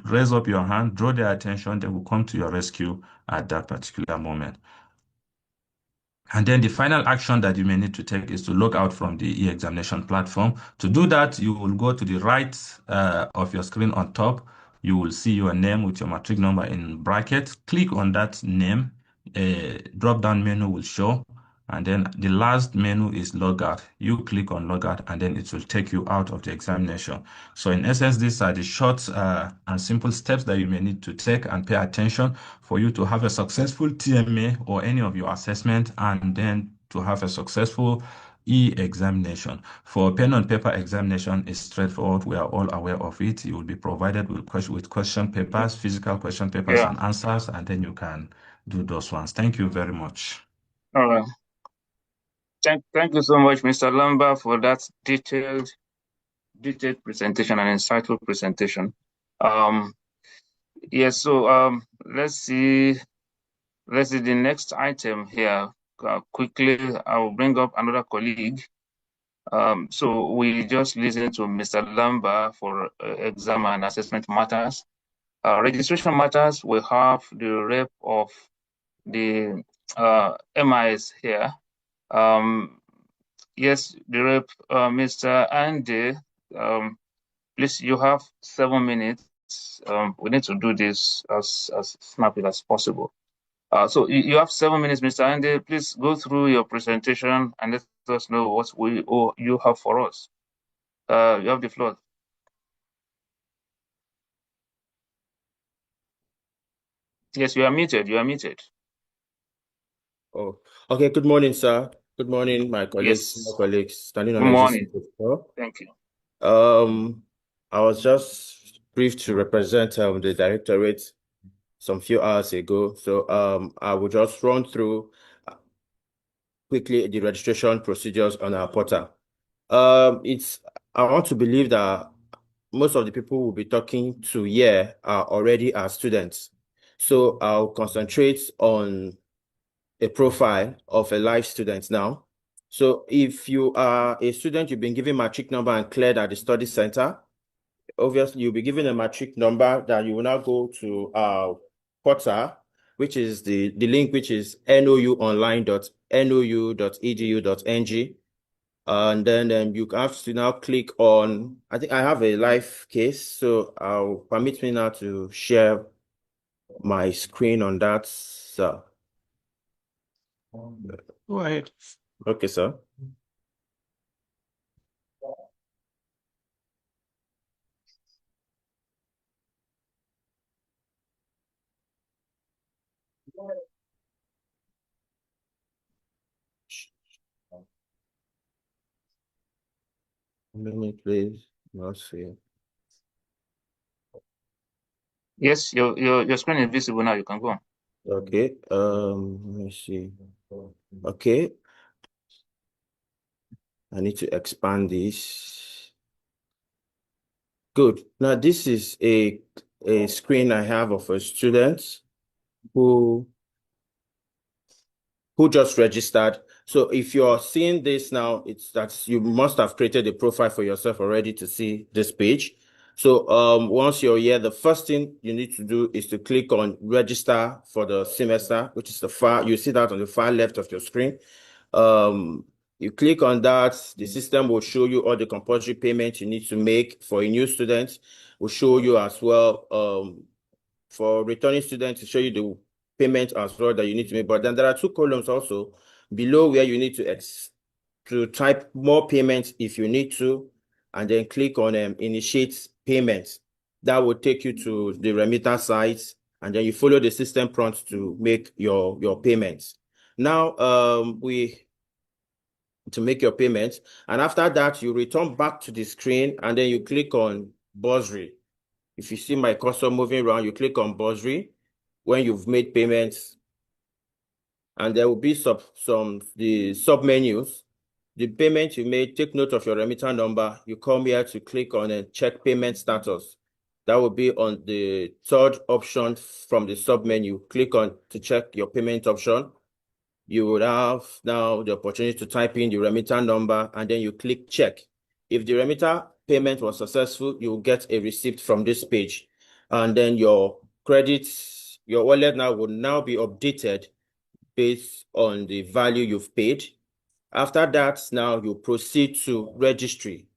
Raise up your hand, draw their attention, they will come to your rescue at that particular moment. And then the final action that you may need to take is to log out from the e-examination platform. To do that, you will go to the right of your screen on top. You will see your name with your matric number in brackets. Click on that name. A drop-down menu will show. And then the last menu is logout. You click on logout and then it will take you out of the examination. So in essence, these are the short and simple steps that you may need to take and pay attention for you to have a successful TMA or any of your assessment, and then to have a successful e-examination. For pen on paper examination is straightforward. We are all aware of it. You will be provided with question papers, physical question papers and answers, and then you can do those ones. Thank you very much. All right. Thank you so much, Mr. Lamba, for that detailed presentation and insightful presentation. Yes, so let's see the next item here. Quickly, I will bring up another colleague. So we just listened to Mr. Lamba for exam and assessment matters. Registration matters, we have the rep of the MIS here. Yes, the rep, Mr. Andy, please, you have 7 minutes. We need to do this as snappy as possible. So you have 7 minutes, Mr. Andy. Please go through your presentation and let us know what you have for us. You have the floor. Yes, you are muted. You are muted. Oh, okay. Good morning, sir. Good morning, my colleagues, Yes. colleagues standing on Good morning. Thank you. I was just briefed to represent the directorate some few hours ago. So I will just run through quickly the registration procedures on our portal. I want to believe that most of the people we'll be talking to here are already our students. So I'll concentrate on a profile of a live student now. So if you are a student, you've been given matric number and cleared at the study center, obviously you'll be given a matric number that you will now go to our portal, which is the link, which is nouonline.nou.edu.ng. And then you have to now click on, I think I have a live case, so permit me now to share my screen on that, sir. Go ahead. Okay, sir. A minute, please. Not see. Yes, your screen is visible now. You can go on. Okay. Let me see. Okay. I need to expand this. Good. Now this is a screen I have of a student who just registered. So if you're seeing this now, it's that you must have created a profile for yourself already to see this page. So once you're here, the first thing you need to do is to click on register for the semester, which is the far, you see that on the far left of your screen. You click on that, the system will show you all the compulsory payments you need to make for a new student. Will show you as well for returning students to show you the payment as well that you need to make. But then there are 2 columns also below where you need to type more payments if you need to, and then click on initiate payments. That will take you to the remitter site, and then you follow the system prompt to make your payments. Now to make your payments, and after that you return back to the screen, and then you click on bursary. If you see my cursor moving around, you click on bursary when you've made payments, and there will be the sub menus. the payment you made, take note of your remitter number. You come here to click on a check payment status. That will be on the third option from the sub menu. Click on to check your payment option. You would have now the opportunity to type in the remitter number, and then you click check. If the remitter payment was successful, you will get a receipt from this page, and then your credits, your wallet now will now be updated based on the value you've paid. After that, now you proceed to registry.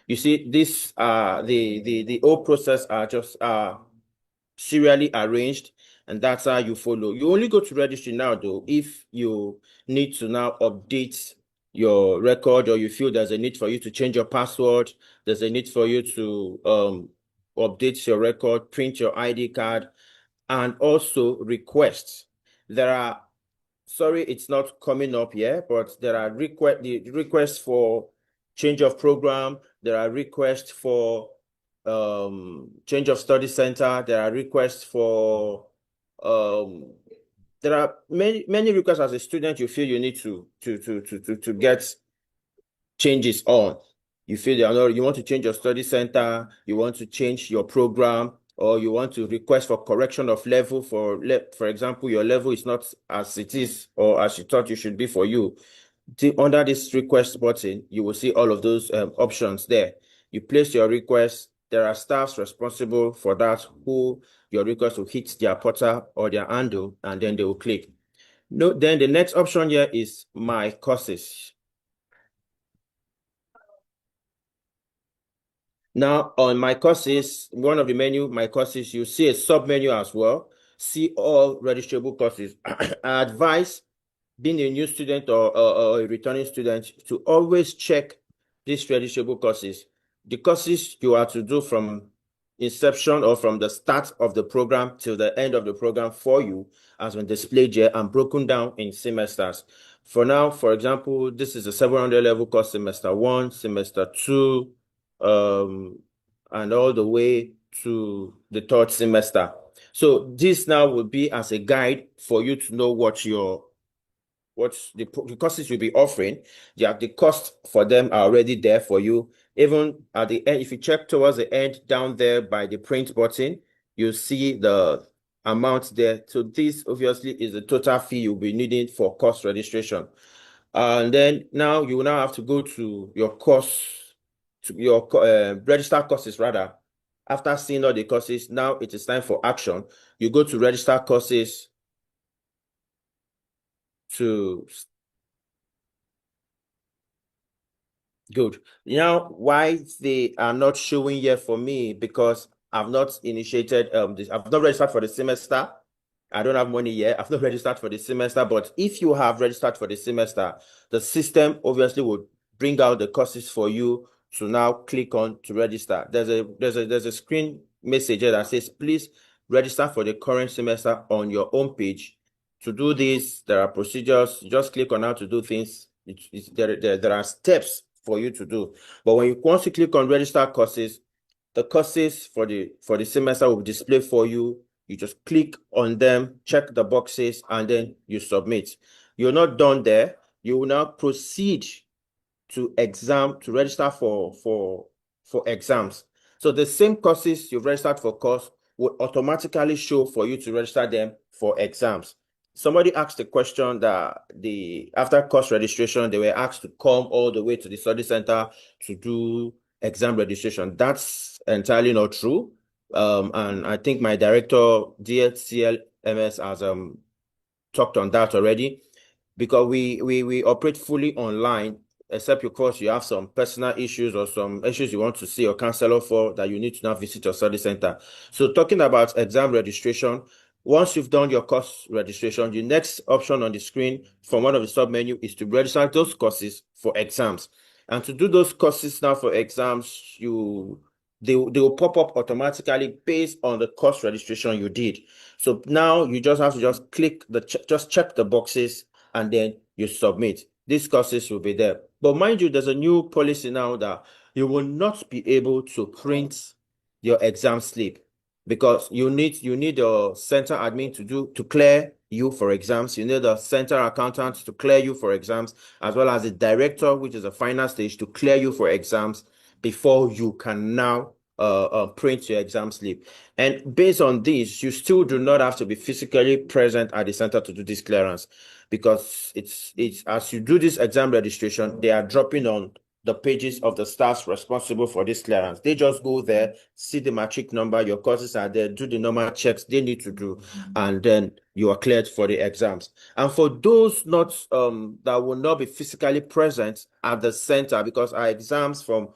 You see, this the whole process are just serially arranged, and that's how you follow. You only go to registry now, though, if you need to now update your record, or you feel there's a need for you to change your password, there's a need for you to update your record, print your ID card, and also request. There are, sorry, it's not coming up here, but there are requests for change of program. There are requests for change of study center. There are requests for there are many requests as a student you feel you need to get changes on. You feel you want to change your study center, you want to change your program, or you want to request for correction of level. For example, your level is not as it is or as you thought you should be for you. Under this request button, you will see all of those options there. You place your request. There are staffs responsible for that who your request will hit their portal or their handle, and then they will click. No, then the next option here is my courses. Now on my courses, one of the menu, my courses, you see a sub menu as well. See all registrable courses. I advise being a new student or a returning student to always check these registrable courses. The courses you are to do from inception or from the start of the program till the end of the program for you has been displayed here and broken down in semesters. For now, for example, this is a 700 level course, semester 1, semester 2, and all the way to the third semester. So this now will be as a guide for you to know what the courses you'll be offering. The cost for them are already there for you. Even at the end, if you check towards the end down there by the print button, you see the amount there. So this obviously is the total fee you'll be needing for course registration. And then now you will now have to go to your course, to your register courses rather. After seeing all the courses, now it is time for action. You go to register courses to good. Now, why they are not showing here for me, because I've not initiated this. I've not registered for the semester. I don't have money yet. I've not registered for the semester. But if you have registered for the semester, the system obviously would bring out the courses for you to now click on to register. There's a screen message here that says, please register for the current semester on your own page. To do this, there are procedures. You just click on how to do things. There are steps for you to do. But once you click on register courses, the courses for the semester will display for you. You just click on them, check the boxes, and then you submit. You're not done there. You will now proceed to register for exams. So the same courses you've registered for course will automatically show for you to register them for exams. Somebody asked a question that after course registration, they were asked to come all the way to the study center to do exam registration. That's entirely not true. And I think my director, DHCLMS, has talked on that already, because we operate fully online, except of course you have some personal issues or some issues you want to see your counselor for that you need to now visit your study center. So talking about exam registration, once you've done your course registration, the next option on the screen from one of the sub-menu is to register those courses for exams. And to do those courses now for exams, they will pop up automatically based on the course registration you did. So now you just have to click just check the boxes and then you submit. These courses will be there. But mind you, there's a new policy now that you will not be able to print your exam slip, because you need a center admin to clear you for exams. You need the center accountant to clear you for exams, as well as the director, which is the final stage, to clear you for exams before you can now print your exam slip. And based on this, you still do not have to be physically present at the center to do this clearance, because it's as you do this exam registration, they are dropping on the pages of the staffs responsible for this clearance. They just go there, see the matric number, your courses are there, do the normal checks they need to do, and then you are cleared for the exams. And for those not that will not be physically present at the center, because our exams from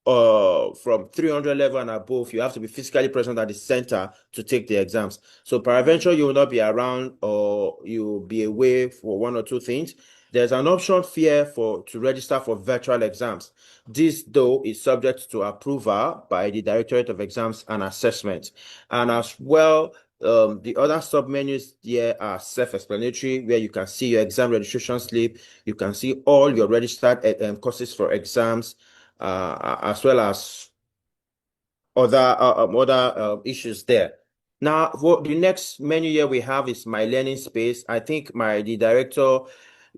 300 level and above, you have to be physically present at the center to take the exams. So peradventure you will not be around, or you'll be away for one or two things. There's an option here to register for virtual exams. This, though, is subject to approval by the Directorate of Exams and Assessment. And as well, the other submenus here are self-explanatory, where you can see your exam registration slip. You can see all your registered courses for exams, as well as other issues there. Now, what the next menu here we have is my learning space. I think the director,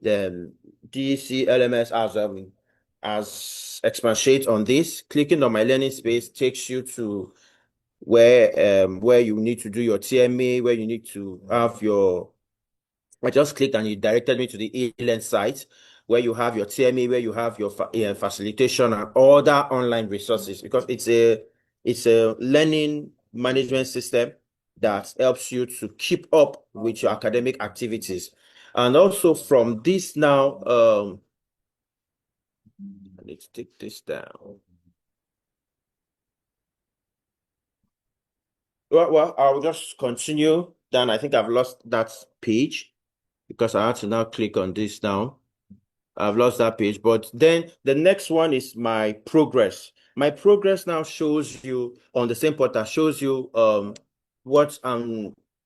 the DEC LMS has expatiate on this. Clicking on my learning space takes you to where you need to do your TMA, where you need to have your. I just clicked and it directed me to the eLearn site, where you have your TME, where you have your facilitation and other online resources, because it's a learning management system that helps you to keep up with your academic activities. And also from this now, let's take this down. Well, I'll just continue. Then I think I've lost that page because I had to now click on this now. I've lost that page, but then the next one is my progress. My progress now shows you on the same portal, shows you what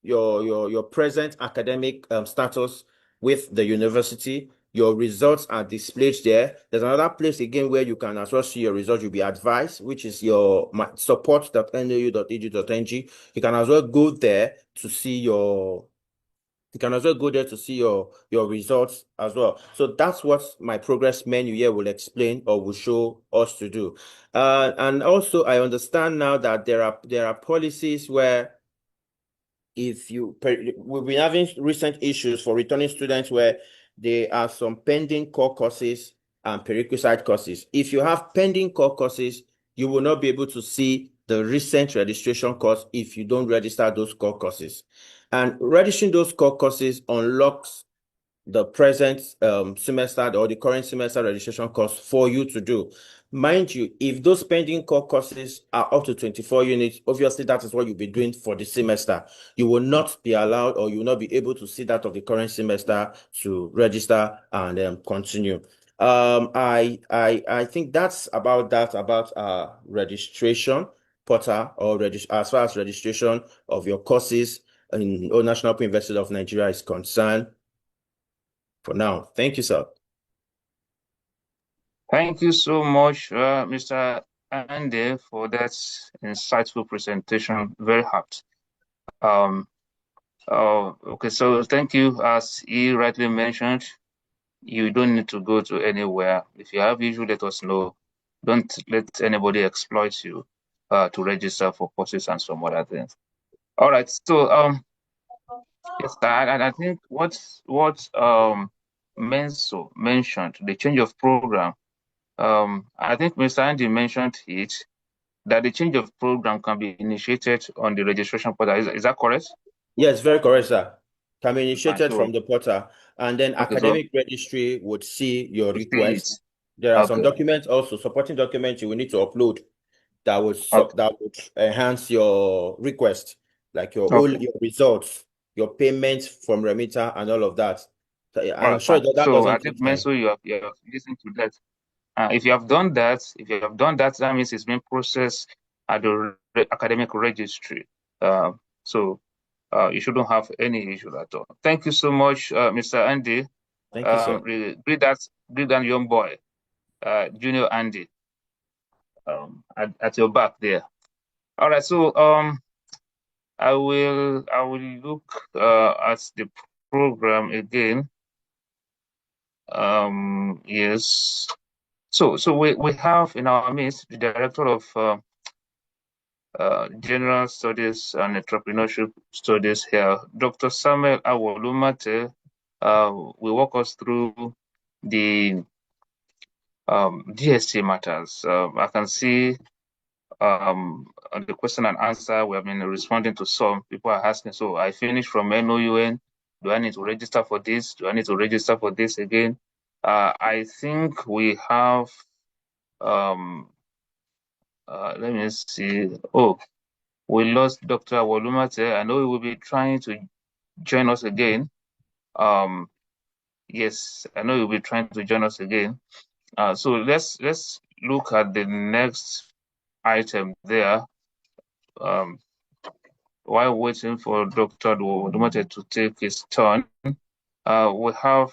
your present academic status with the university. Your results are displayed there. There's another place again where you can as well see your results. You'll be advised, which is your support.nau.edu.ng. You can as well go there to see your results as well. So that's what my progress menu here will explain or will show us to do. And also I understand now that there are policies where we've been having recent issues for returning students where there are some pending core courses and prerequisite courses. If you have pending core courses, you will not be able to see the recent registration course if you don't register those core courses. And registering those core courses unlocks the present semester or the current semester registration course for you to do. Mind you, if those pending core courses are up to 24 units, obviously that is what you'll be doing for the semester. You will not be allowed, or you will not be able to see that of the current semester to register and continue. I think that's about registration portal, or as far as registration of your courses in National Open University of Nigeria is concerned. For now, thank you, sir. Thank you so much, Mr. Andy, for that insightful presentation. Very apt. Okay, so thank you. As he rightly mentioned, you don't need to go to anywhere. If you have issue, let us know. Don't let anybody exploit you to register for courses and some other things. All right. So yes, I think what Menso mentioned, the change of program. I think Mr. Andy mentioned it, that the change of program can be initiated on the registration portal. Is that correct? Yes, very correct, sir. Can be initiated So, from the portal, and then okay, so academic registry would see your to see it. request. There are some Okay. documents also, supporting documents you will need to upload that would Okay. that would enhance your request, like your Okay. results, your payments from remitter, and all of that. So, All I'm right, sure fine. that So I doesn't think take time. Menso, you have listened to that. If you have done that, that means it's been processed at the academic registry. So you shouldn't have any issue at all. Thank you so much, Mr. Andy. Thank you, sir. Greet that young boy, Junior Andy, at your back there. All right. So I will look at the program again. Yes. So we have in our midst the director of General Studies and Entrepreneurship Studies here, Dr. Samuel Awolumate, will walk us through the DST matters. I can see on the question and answer, we have been responding to some. People are asking, so I finished from NOUN. Do I need to register for this? Do I need to register for this again? I think we have, let me see. Oh, we lost Dr. Awolumate. I know he will be trying to join us again. Yes, I know he'll be trying to join us again. So let's look at the next item there. While waiting for Dr. Awolumate to take his turn, we have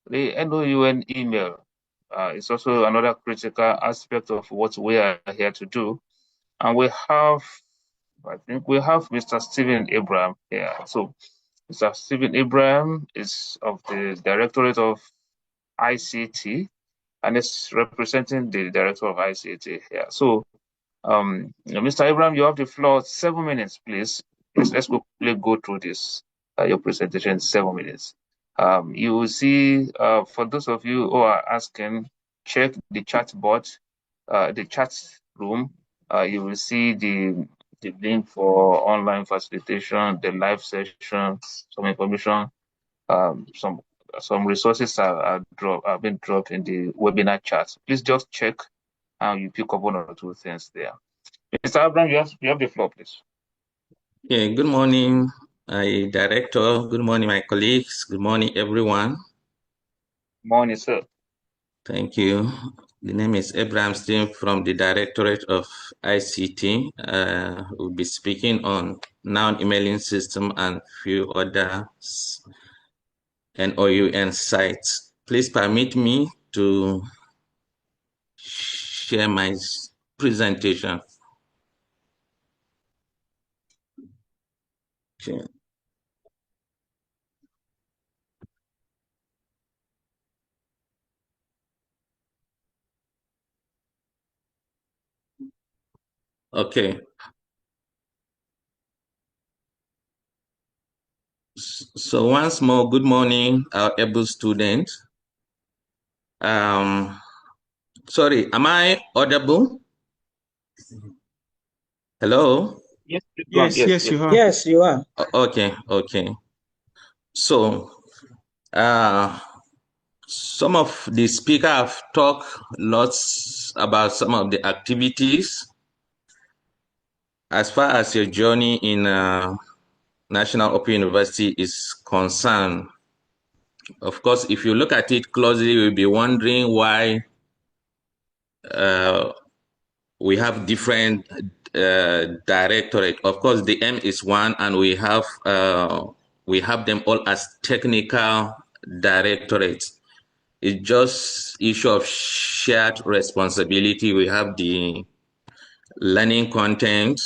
the NOUN email. It's also another critical aspect of what we are here to do. And we have, I think we have Mr. Stephen Abraham here. So Mr. Stephen Abraham is of the Directorate of ICT and is representing the Director of ICT here. So, Mr. Abraham, you have the floor. 7 minutes, please. Let's quickly go through this, your presentation, 7 minutes. You will see, for those of you who are asking, check the chat bot, the chat room. You will see the link for online facilitation, the live session, some information, some resources have been dropped in the webinar chat. Please just check and you pick up one or two things there. Mr. Abraham, you have the floor, please. Yeah, good morning, Director. Good morning, my colleagues. Good morning, everyone. Morning, sir. Thank you. The name is Abraham Steen from the Directorate of ICT. We'll be speaking on Noun emailing system and few other NOUN sites. Please permit me to share my presentation. Okay. Okay. So once more, good morning, our able students. Sorry, am I audible? Hello? Yes, Yes, you are. Yes, you are. Okay. So, some of the speakers have talked lots about some of the activities as far as your journey in National Open University is concerned. Of course, if you look at it closely, you'll be wondering why we have different directorate. Of course, the M is one, and we have them all as technical directorates. It's just issue of shared responsibility. We have the learning content,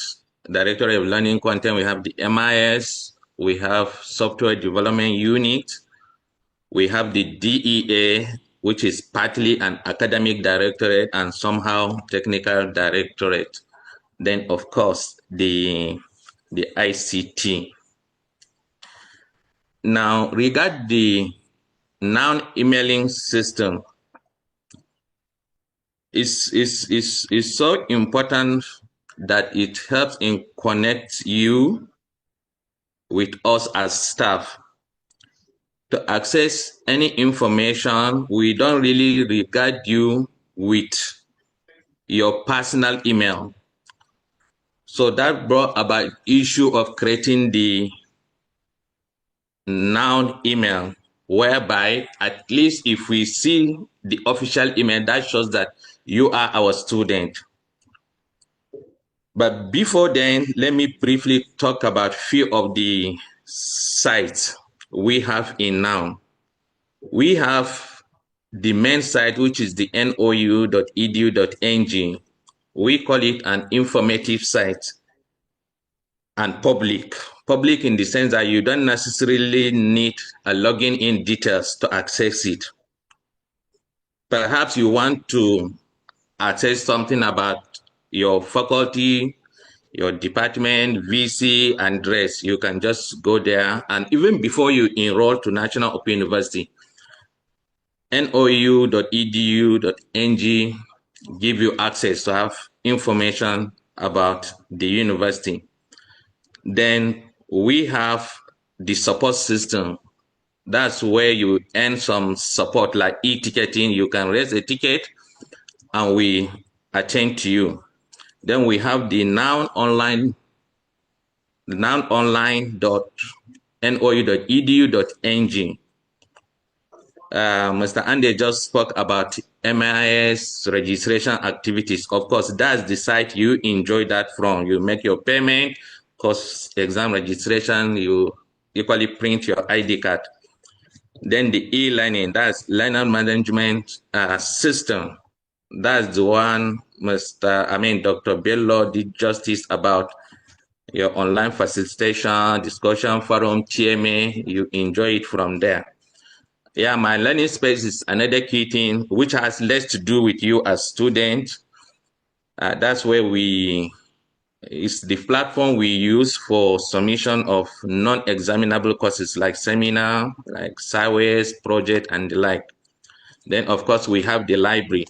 directorate of learning content. We have the MIS. We have software development unit. We have the DEA, which is partly an academic directorate and somehow technical directorate. Then, of course, the ICT. Now, regard the Noun emailing system, is so important that it helps in connect you with us as staff. To access any information, we don't really regard you with your personal email. So that brought about issue of creating the Noun email, whereby at least if we see the official email, that shows that you are our student. But before then, let me briefly talk about few of the sites we have in Noun. We have the main site, which is the nou.edu.ng. We call it an informative site. and public. Public in the sense that you don't necessarily need a login in details to access it. Perhaps you want to access something about your faculty, your department, VC, and address. You can just go there. And even before you enroll to National Open University, nou.edu.ng give you access to have information about the university. Then we have the support system. That's where you earn some support like e-ticketing. You can raise a ticket and we attend to you. Then we have the Noun online, nounonline.nou.edu.ng. Mr. Andy just spoke about MIS registration activities. Of course, that's the site you enjoy that from. You make your payment, course exam registration, you equally print your ID card. Then the e-learning, that's learner management system. That's the one Dr. Bello did justice about your online facilitation, discussion forum, TMA, you enjoy it from there. Yeah, my learning space is another key thing which has less to do with you as student. That's where it's the platform we use for submission of non-examinable courses like seminar, like surveys, project, and the like. Then, of course, we have the library.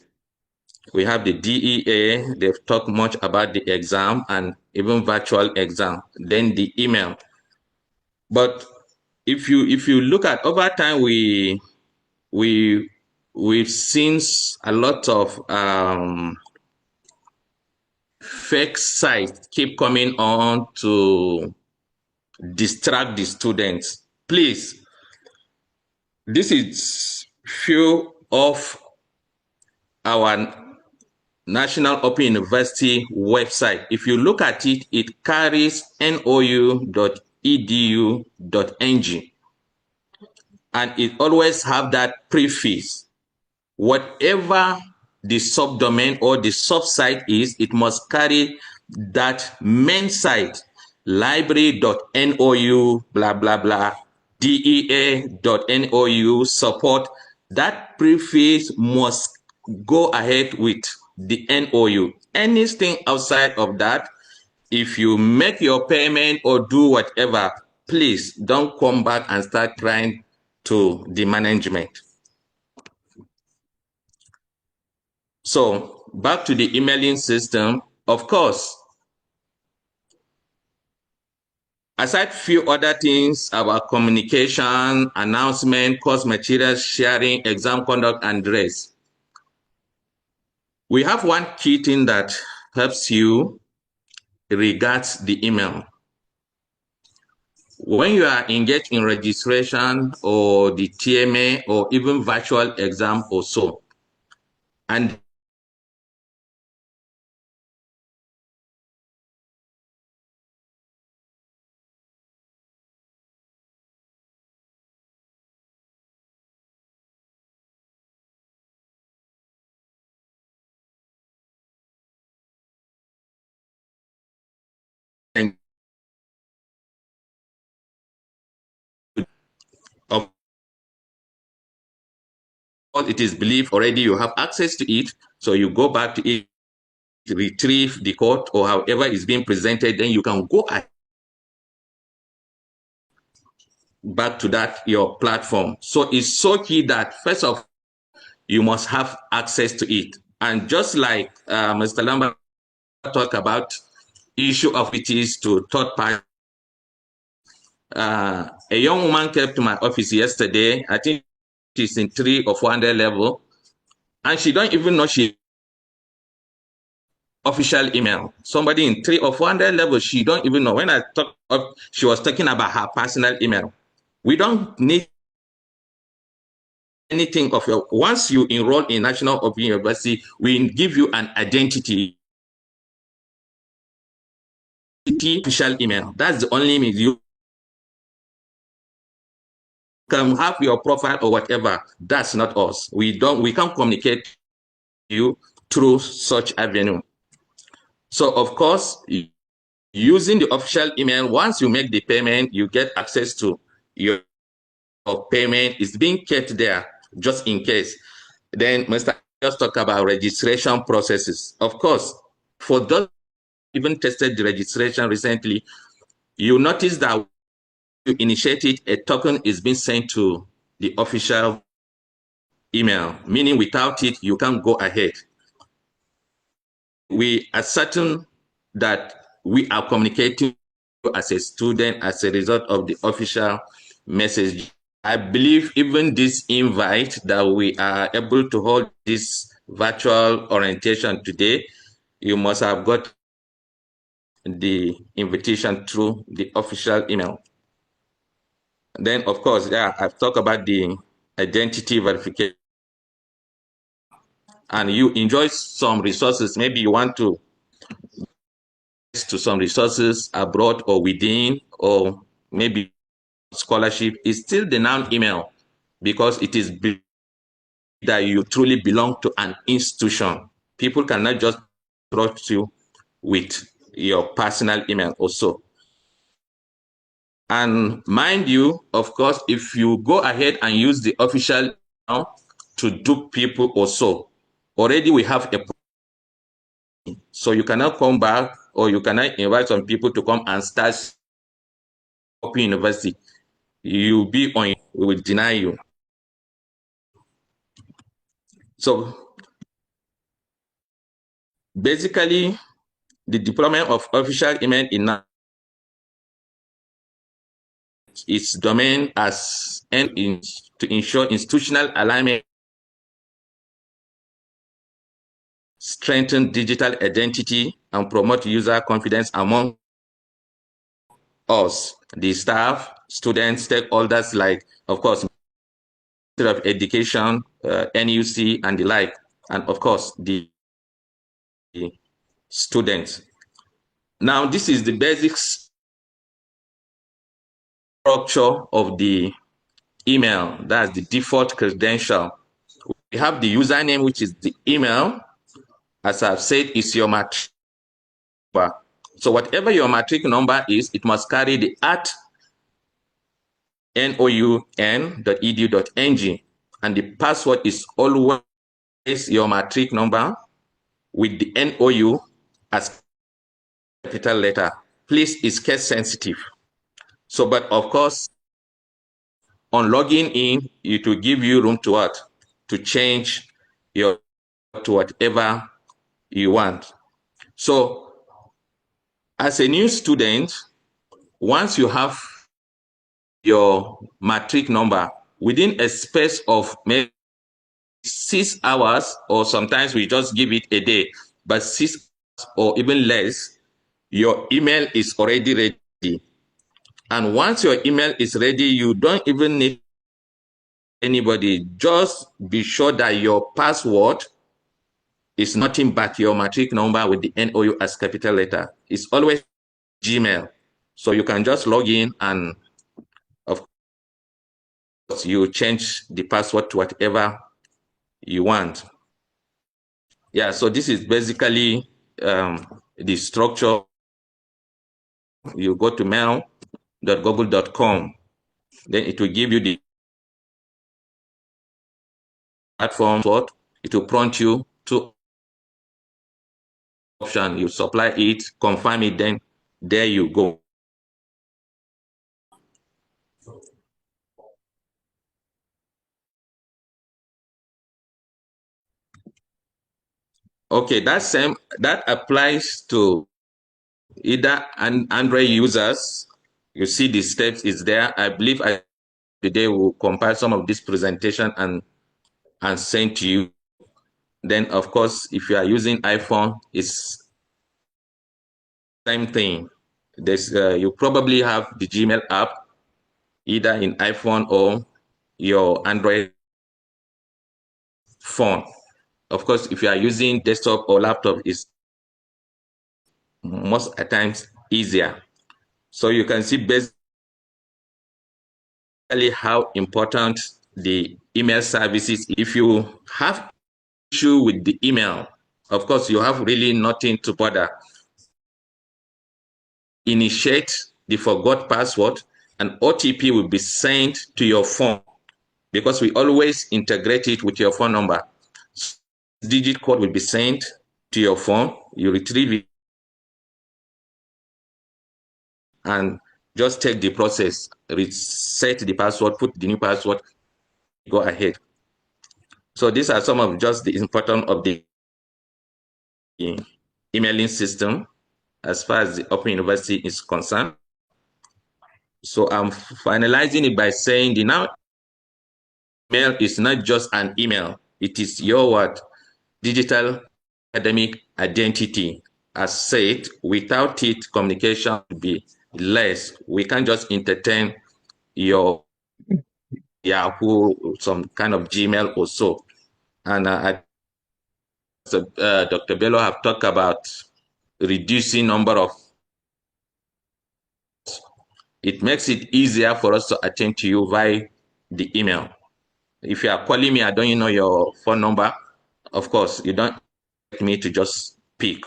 We have the DEA. They've talked much about the exam and even virtual exam. Then the email. But if you look at over time, we've seen a lot of fake sites keep coming on to distract the students. Please, this is few of our National Open University website. If you look at it, it carries nou.edu.ng. And it always have that preface. Whatever the subdomain or the subsite is, it must carry that main site, library.nou, blah, blah, blah, dea.nou, support. That preface must go ahead with the NOU. Anything outside of that, if you make your payment or do whatever, please don't come back and start crying to the management. So back to the emailing system, of course, aside few other things about communication, announcement, course materials, sharing, exam conduct, and dress, we have one key thing that helps you regards the email. When you are engaged in registration or the TMA or even virtual exam or so, and of course, it is believed already you have access to it, so you go back to it, retrieve the code or however it's being presented, then you can go back to that your platform. So it's so key that first of all, you must have access to it. And just like Mr. Lambert talked about issue of it is to third party. A young woman came to my office yesterday. I think she's in 300 or 400 level, and she don't even know she official email. Somebody in 300 or 400 level, she don't even know. When I talked up, she was talking about her personal email. We don't need anything of your. Once you enroll in National Open University, we give you an identity. Official email. That's the only means you can have your profile or whatever. That's not us. We can't communicate you through such avenue. So of course, using the official email, once you make the payment, you get access to your payment. Is being kept there just in case. Then Mr. just talk about registration processes. Of course, for those even tested the registration recently, you notice that you initiate it, a token is being sent to the official email, meaning without it, you can't go ahead. We are certain that we are communicating as a student as a result of the official message. I believe even this invite that we are able to hold this virtual orientation today, you must have got the invitation through the official email. Then, of course, yeah, I've talked about the identity verification. And you enjoy some resources. Maybe you want to some resources abroad or within, or maybe scholarship. Is still the Noun email because it is that you truly belong to an institution. People cannot just trust you with your personal email also. And mind you, of course, if you go ahead and use the official email to dupe people also, already we have a, so you cannot come back or you cannot invite some people to come and start Open University. You'll be on, we will deny you. So basically, the deployment of official email in its domain as to ensure institutional alignment, strengthen digital identity, and promote user confidence among us, the staff, students, stakeholders, like, of course, Ministry of Education, NUC, and the like, and of course, the students. Now, this is the basic structure of the email. That's the default credential. We have the username, which is the email. As I've said, is your matric number. So whatever your matric number is, it must carry the @noun.edu.ng, and the password is always your matric number with the NOU as capital letter. Please, it's case sensitive. So, but of course, on logging in, it will give you room to what? To change your to whatever you want. So, as a new student, once you have your matric number, within a space of maybe 6 hours, or sometimes we just give it a day, but 6 hours or even less, your email is already ready. And once your email is ready, you don't even need anybody. Just be sure that your password is nothing but your matric number with the NOU as capital letter. It's always Gmail. So you can just log in and of course you change the password to whatever you want. Yeah, so this is basically the structure. You go to mail.google.com, then it will give you the platform. It will prompt you to option. You supply it, confirm it, then there you go. Okay, that applies to either Android users. You see the steps is there. I believe today will compile some of this presentation and send to you. Then of course, if you are using iPhone, it's same thing. There's you probably have the Gmail app either in iPhone or your Android phone. Of course, if you are using desktop or laptop, it's most at times easier. So you can see basically how important the email service is. If you have issue with the email, of course, you have really nothing to bother. initiate the forgot password, an OTP will be sent to your phone because we always integrate it with your phone number. So digit code will be sent to your phone. You retrieve it and just take the process, reset the password, put the new password, go ahead. So these are some of just the importance of the emailing system as far as the Open University is concerned. So I'm finalizing it by saying the now email is not just an email. It is your what? Digital academic identity. As said, without it, communication will be less. We can't just entertain your Yahoo, some kind of Gmail or so. And Dr. Bello have talked about reducing number of. It makes it easier for us to attend to you via the email. If you are calling me, I don't know your phone number. Of course, you don't expect me to just pick.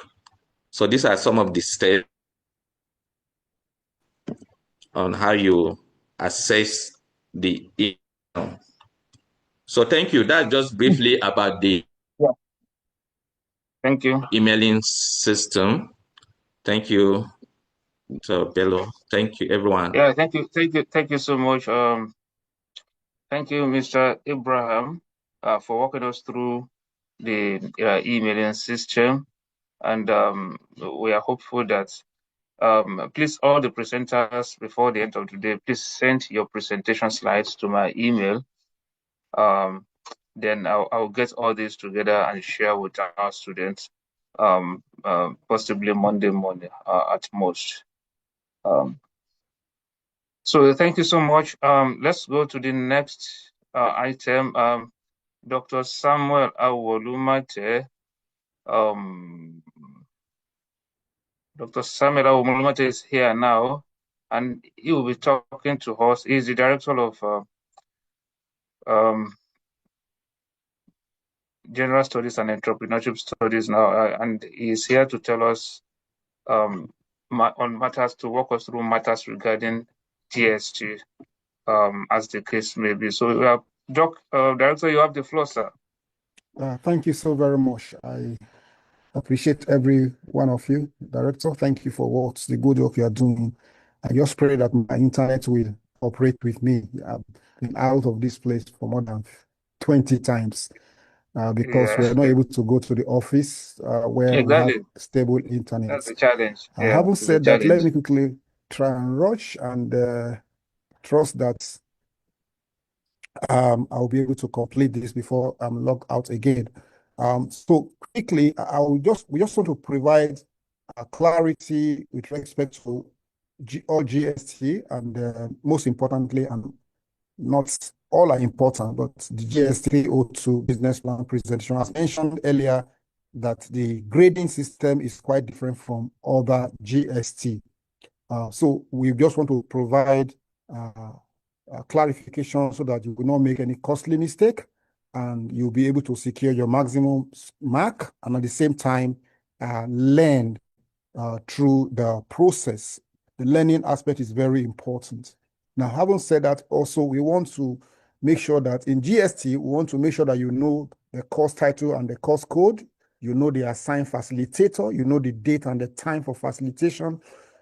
So these are some of the steps on how you assess the email. So thank you. That's just briefly about the Thank you. emailing system. Thank you, Mr. Bello. Thank you, everyone. Yeah, thank you so much. Thank you, Mr. Abraham, for walking us through the emailing system, and we are hopeful that please, all the presenters before the end of the day, please send your presentation slides to my email. Then I'll get all this together and share with our students, possibly Monday morning at most. So thank you so much. Let's go to the next item. Dr. Samuel Awolumate. Dr. Samuel Awolumate is here now, and he will be talking to us. He's the director of General Studies and Entrepreneurship Studies now, and he's here to tell us on matters, to walk us through matters regarding GST, as the case may be. So, Director, you have the floor, sir. Thank you so very much. I appreciate every one of you. Director, thank you for what's the good work you are doing. I just pray that my internet will cooperate with me. I've been out of this place for more than 20 times because we're not able to go to the office where we have stable internet. That's a challenge. Having said that, let me quickly try and rush and trust that I'll be able to complete this before I'm logged out again. So quickly, we just want to provide clarity with respect to all GST, and most importantly, and not all are important, but the GST 302 business plan presentation. As mentioned earlier, that the grading system is quite different from other GST. So we just want to provide clarification so that you will not make any costly mistake and you'll be able to secure your maximum mark and at the same time learn through the process. The learning aspect is very important. Now, having said that, also we want to make sure that in GST, we want to make sure that you know the course title and the course code, you know the assigned facilitator, you know the date and the time for facilitation.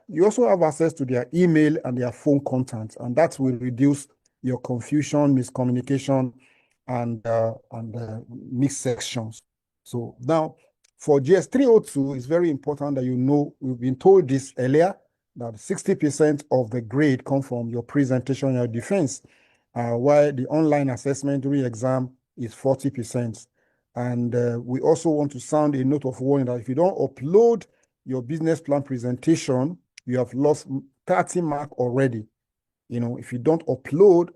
You also have access to their email and their phone contact, and that will reduce your confusion, miscommunication, and mixed sections. So now, for GS 302, it's very important that you know, we've been told this earlier, that 60% of the grade come from your presentation, your defense, while the online assessment during exam is 40%. And we also want to sound a note of warning that if you don't upload your business plan presentation, you have lost 30 mark already. You know, if you don't upload,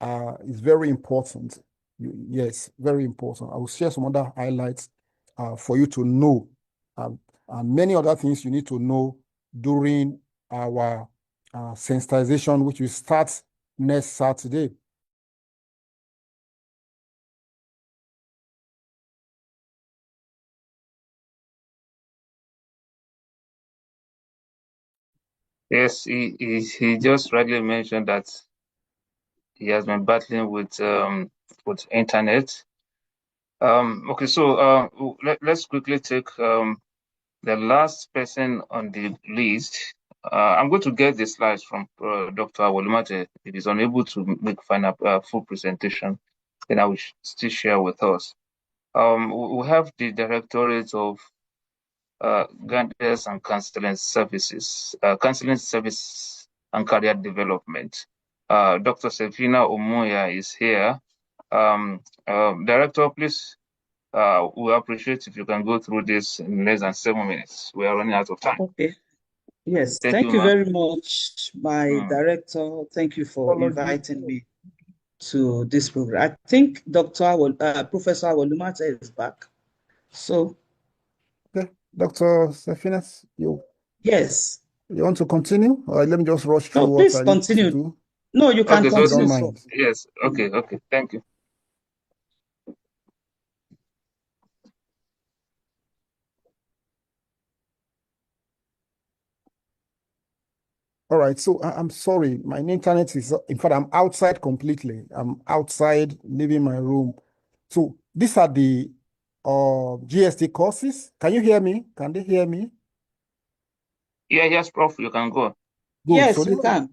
it's very important. Yes, very important. I will share some other highlights for you to know, and many other things you need to know during our sensitization, which will start next Saturday. Yes, he just rightly mentioned that he has been battling with internet. Okay, so let's quickly take the last person on the list. I'm going to get the slides from Dr. Awolumate. If he's unable to make final full presentation, then I will still share with us. We have the Directorate of Guidance and Counseling Service and Career Development. Dr. Sefina Omoya is here. Director, please, we appreciate if you can go through this in less than 7 minutes. We are running out of time. Okay. Yes, Thank thank you, you ma'am. very much, my director. Thank you for inviting me to this program. I think Professor Awolumate is back. So, okay, Dr. Sefinas, yes. You want to continue? Or let me just rush through No, what please I need to continue. do. No, you can Okay, continue. Don't mind. Yes, okay, thank you. All right, so I'm sorry, my internet is, in fact, I'm outside completely. I'm outside, leaving my room. So these are the GST courses. Can you hear me? Can they hear me? Yeah, yes, Prof, you can go. Good. Yes, so we can.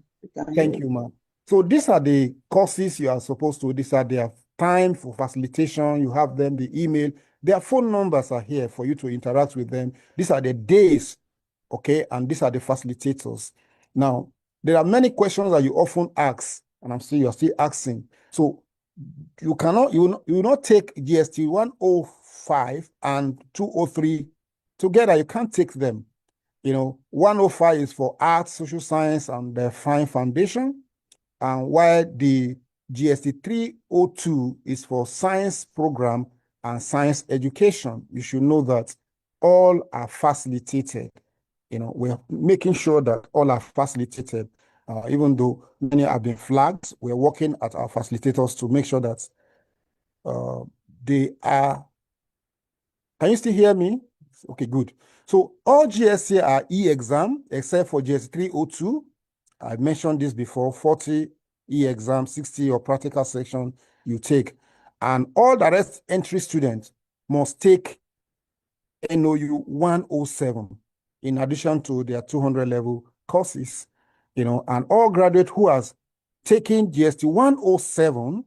Thank you, ma'am. So these are the courses you are supposed to, these are their time for facilitation. You have them, the email. Their phone numbers are here for you to interact with them. These are the days, okay? And these are the facilitators. Now, there are many questions that you often ask, and you're still asking. So you will not take GST 105 and 203 together. You can't take them. 105 is for arts, social science, and the fine foundation. And while the GST 302 is for science program and science education. You should know that all are facilitated. We're making sure that all are facilitated. Even though many have been flagged, we're working at our facilitators to make sure that they are. Can you still hear me? Okay, good. So all GSC are e-exam except for GST 302. I mentioned this before, 40 e-exam, 60 your practical section you take. And all the rest entry students must take NOU 107 in addition to their 200 level courses, and all graduates who has taken GST 107,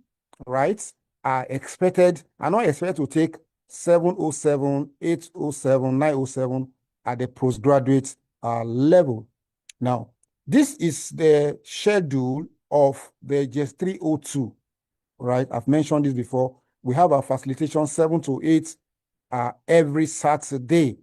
right, are not expected to take 707, 807, 907 at the postgraduate level. Now, this is the schedule of the GST 302, right? I've mentioned this before. We have our facilitation 7 to 8 every Saturday,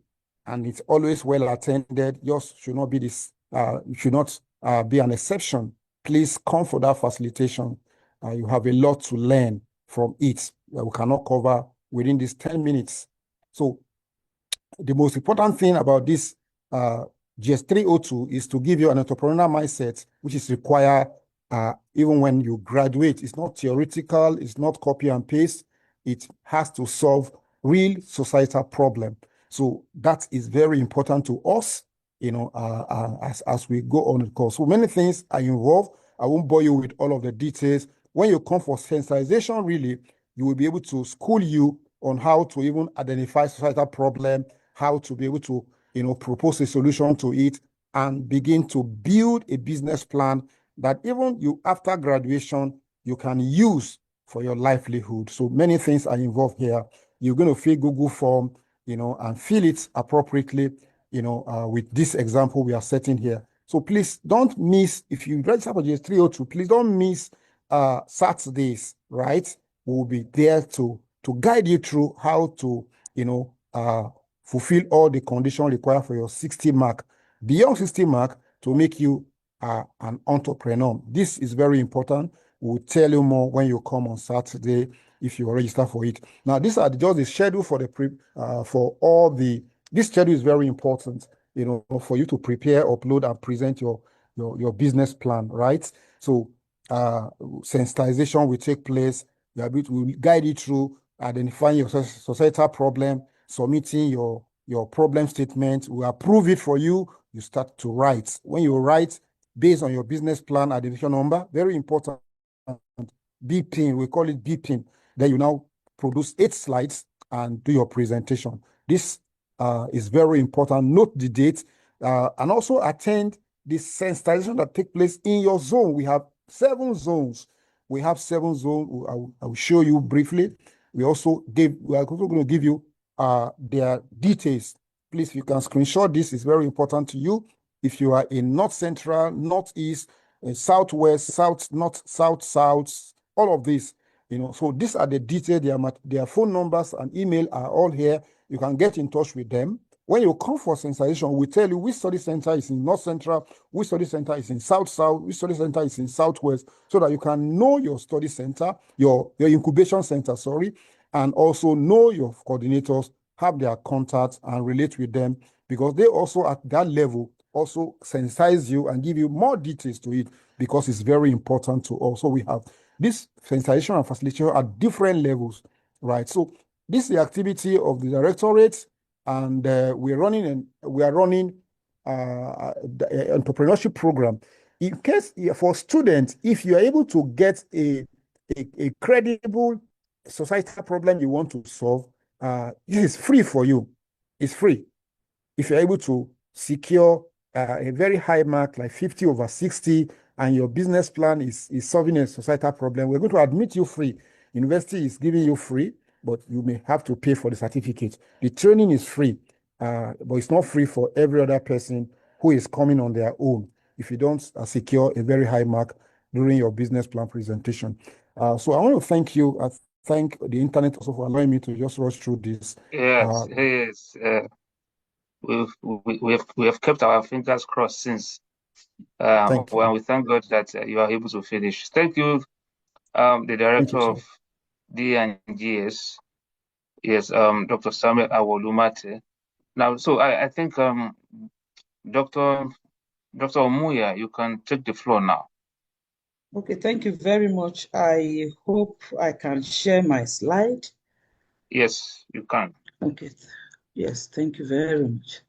and it's always well attended. Yours should not be be an exception. Please come for that facilitation. You have a lot to learn from it that we cannot cover within these 10 minutes. So the most important thing about this GS 302 is to give you an entrepreneurial mindset, which is required even when you graduate. It's not theoretical, it's not copy and paste. It has to solve real societal problem. So that is very important to us, as we go on the course. So many things are involved. I won't bore you with all of the details. When you come for sensitization, really, you will be able to school you on how to even identify societal problem, how to be able to, propose a solution to it, and begin to build a business plan that even you, after graduation, you can use for your livelihood. So many things are involved here. You're going to fill Google form, and fill it appropriately, with this example we are setting here. So please don't miss, if you register for GS 302, please don't miss Saturdays, right? We'll be there to guide you through how to, fulfill all the conditions required for your 60 mark, beyond 60 mark, to make you an entrepreneur. This is very important. We'll tell you more when you come on Saturday if you register for it. Now, these are just the schedule for this schedule is very important, for you to prepare, upload, and present your business plan, right? So sensitization will take place. We'll guide you through identifying your societal problem, submitting your problem statement. We approve it for you. you start to write. When you write based on your business plan identification number, very important, BPIN, we call it BPIN. Then you now produce 8 slides and do your presentation. This is very important. Note the date and also attend the sensitization that take place in your zone. We have 7 zones. We have 7 zones. I will show you briefly. We are also going to give you their details. Please, if you can screenshot this, it's very important to you. If you are in North Central, Northeast, Southwest, South, North, South, South, all of this, so these are the details. Their phone numbers and email are all here. You can get in touch with them. When you come for sensitization, we tell you which study center is in North Central, which study center is in South South, which study center is in Southwest, so that you can know your study center, your incubation center, sorry, and also know your coordinators, have their contacts and relate with them, because they also at that level also sensitize you and give you more details to it, because it's very important to also we have this sensitization and facilitation at different levels, right? So this is the activity of the directorate, and we are running the entrepreneurship program. In case for students, if you are able to get a credible societal problem you want to solve, it is free for you. It's free. If you're able to secure a very high mark, like 50/60, and your business plan is solving a societal problem, we're going to admit you free. University is giving you free, but you may have to pay for the certificate. The training is free, but it's not free for every other person who is coming on their own if you don't secure a very high mark during your business plan presentation. So I want to thank you. I thank the internet also for allowing me to just rush through this. Yes, yes. We have kept our fingers crossed since. Thank you. Well, we thank God that you are able to finish. Thank you, the director of D&GS, yes, Dr. Samuel Awolumate. Now, so I think Dr. Omuya, you can take the floor now. Okay, thank you very much. I hope I can share my slide. Yes, you can. Okay, yes, thank you very much.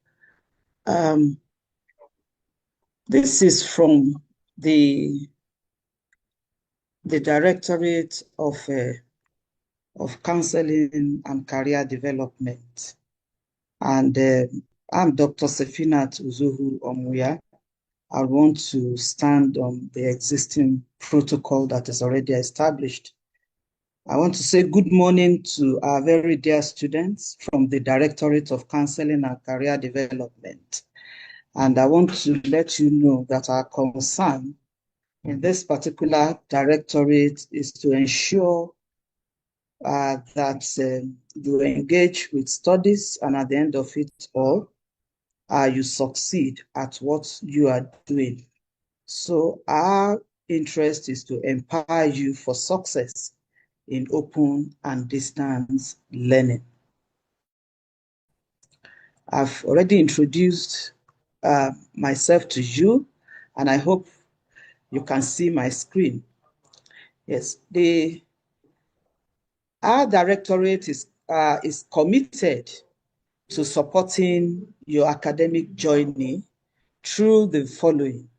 This is from the Directorate of Counseling and Career Development. And I'm Dr. Sefinat Uzuhu Omuya. I want to stand on the existing protocol that is already established. I want to say good morning to our very dear students from the Directorate of Counseling and Career Development. And I want to let you know that our concern in this particular directorate is to ensure that you engage with studies, and at the end of it all, you succeed at what you are doing. So our interest is to empower you for success in open and distance learning. I've already introduced myself to you, and I hope you can see my screen. Yes, our directorate is committed to supporting your academic journey through the following: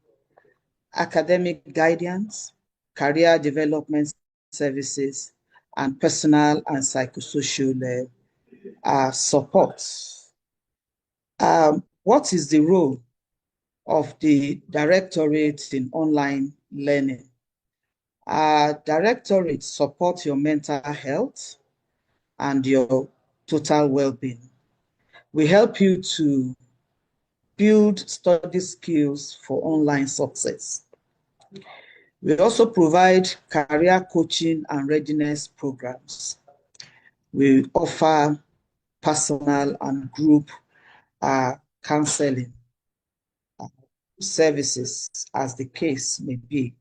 academic guidance, career development services, and personal and psychosocial support. What is the role of the directorate in online learning? Our directorate supports your mental health and your total well-being. We help you to build study skills for online success. We also provide career coaching and readiness programs. We offer personal and group counseling services, as the case may be.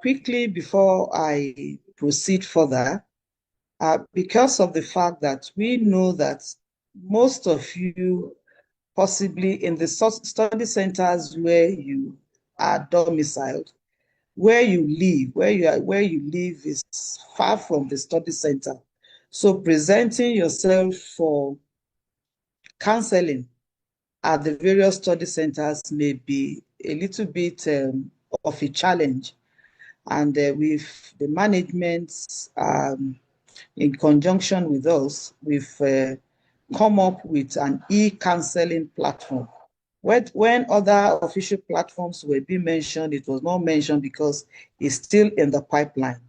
Quickly, before I proceed further, because of the fact that we know that most of you, possibly in the study centers where you are domiciled, where you live is far from the study center. So presenting yourself for counseling at the various study centers may be a little bit of a challenge. And with the management, in conjunction with us, we've come up with an e-counseling platform. When other official platforms were being mentioned, it was not mentioned because it's still in the pipeline.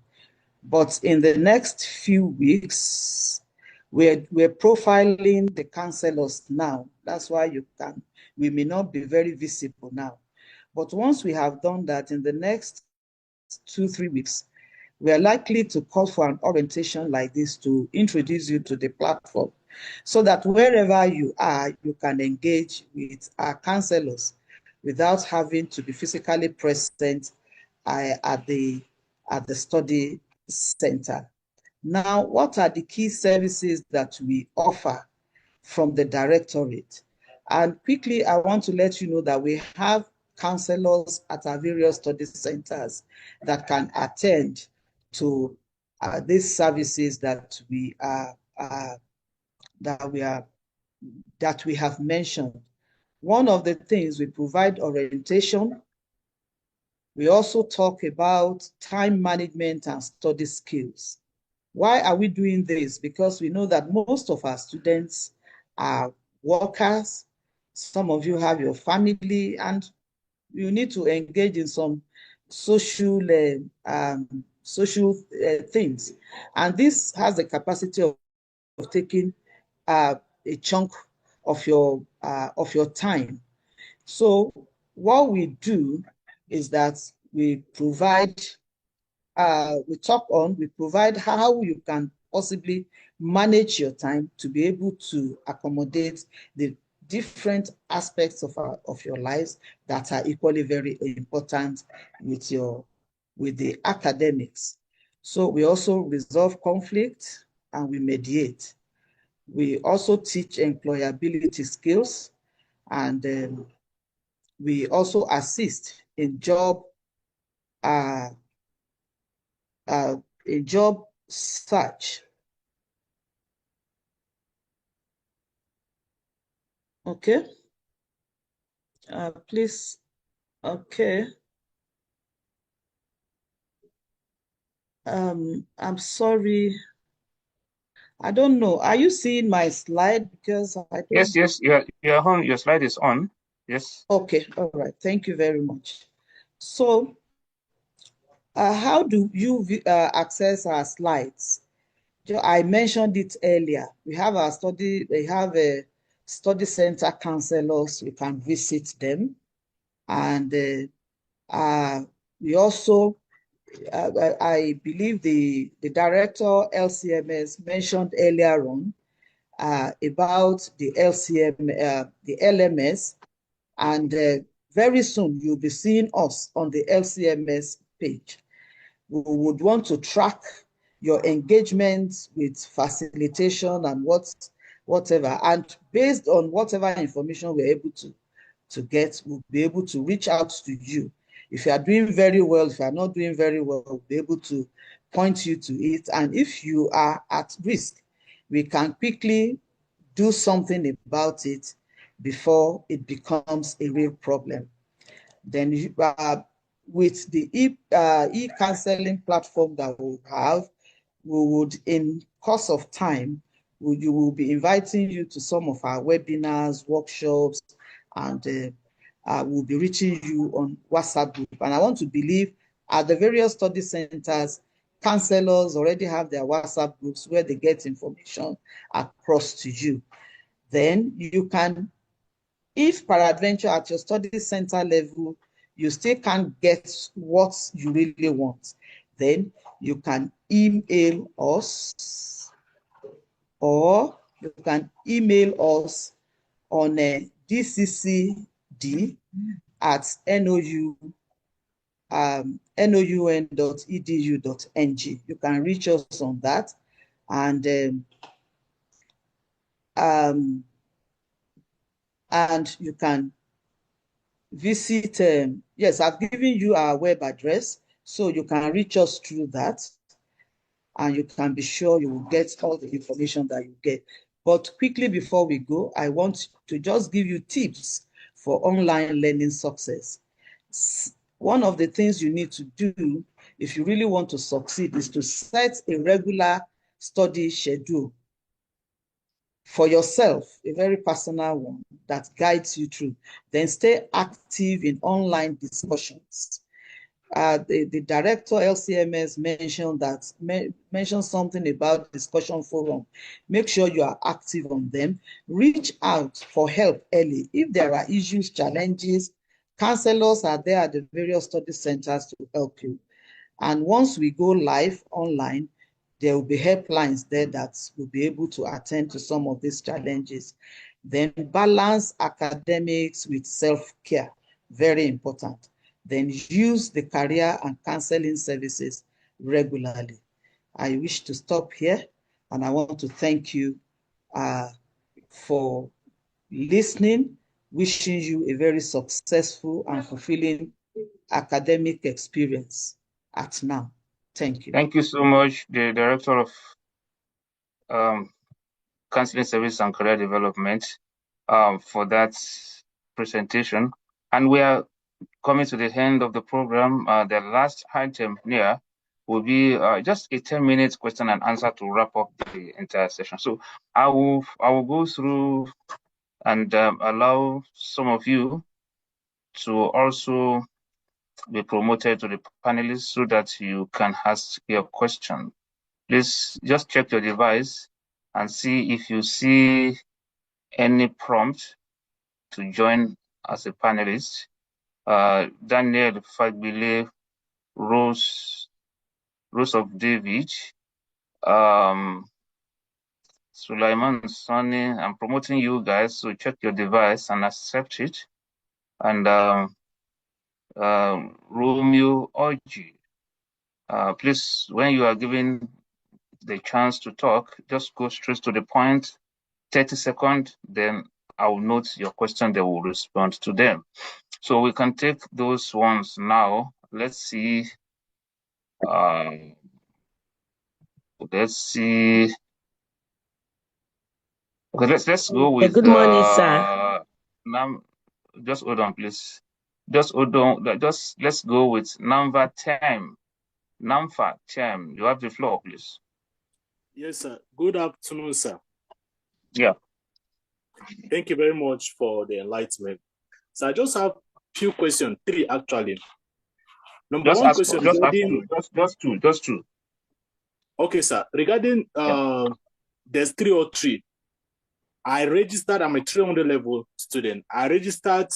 But in the next few weeks, we're profiling the counselors now. That's why we may not be very visible now. But once we have done that, in the next 2-3 weeks, we are likely to call for an orientation like this to introduce you to the platform so that wherever you are, you can engage with our counselors without having to be physically present at the study center. Now, what are the key services that we offer from the directorate? And quickly, I want to let you know that we have counselors at our various study centers that can attend to these services that we have mentioned. One of the things, we provide orientation. We also talk about time management and study skills. Why are we doing this? Because we know that most of our students are workers. Some of you have your family, and you need to engage in some social things. And this has the capacity of taking a chunk of your time. So what we do is that we provide how you can possibly manage your time to be able to accommodate the different aspects of your lives that are equally very important with the academics. So we also resolve conflict and we mediate. We also teach employability skills, and we also assist in job search. Okay. Please. Okay. I'm sorry. I don't know. Are you seeing my slide? Because I don't. Yes. You're on. Your slide is on. Yes. Okay. All right. Thank you very much. So, how do you access our slides? I mentioned it earlier. We have a study center counselors. You can visit them, and we also. I believe the director LCMS mentioned earlier on about the the LMS, and very soon you'll be seeing us on the LCMS page. We would want to track your engagement with facilitation and whatever, and based on whatever information we're able to get, we'll be able to reach out to you. If you are doing very well, if you are not doing very well, we'll be able to point you to it. And if you are at risk, we can quickly do something about it before it becomes a real problem. Then with the e-counseling platform that we have, we would, in course of time, we will be inviting you to some of our webinars, workshops, and we'll be reaching you on WhatsApp group. And I want to believe at the various study centers, counselors already have their WhatsApp groups where they get information across to you. Then you can, if peradventure at your study center level, you still can't get what you really want, then you can email us, or you can email us on dccd@noun.edu.ng. You can reach us on that, and you can visit. Yes, I've given you our web address, so you can reach us through that, and you can be sure you will get all the information that you get. But quickly before we go, I want to just give you tips for online learning success. One of the things you need to do if you really want to succeed is to set a regular study schedule for yourself, a very personal one that guides you through. Then stay active in online discussions. The director LCMS mentioned something about discussion forum. Make sure you are active on them. Reach out for help early. If there are issues, challenges, counselors are there at the various study centers to help you. And once we go live online, there will be helplines there that will be able to attend to some of these challenges. Then balance academics with self-care, very important. Then use the career and counseling services regularly. I wish to stop here, and I want to thank you for listening, wishing you a very successful and fulfilling academic experience at now. Thank you. Thank you so much, the Director of Counseling Service and Career Development, for that presentation. And we are coming to the end of the program. The last item here will be just a 10-minute question and answer to wrap up the entire session. So I will go through and allow some of you to also be promoted to the panelists so that you can ask your question. Please just check your device and see if you see any prompt to join as a panelist. Daniel Fagbile, Rose of David, Sulaiman Sonny, I'm promoting you guys, so check your device and accept it. And Romeo Oji, please, when you are given the chance to talk, just go straight to the point, 30 seconds, then I'll note your question, they will respond to them. So we can take those ones now. Let's see. Let's see. Okay, let's go with. Good morning, sir. Now, just hold on, please. Just hold on. Just let's go with number 10. Number 10. You have the floor, please. Yes, sir. Good afternoon, sir. Yeah. Thank you very much for the enlightenment. So I just have few questions, 3 actually. Number just 1 question regarding, just two. Okay, sir. Regarding there's 303. I registered. I'm a 300 level student. I registered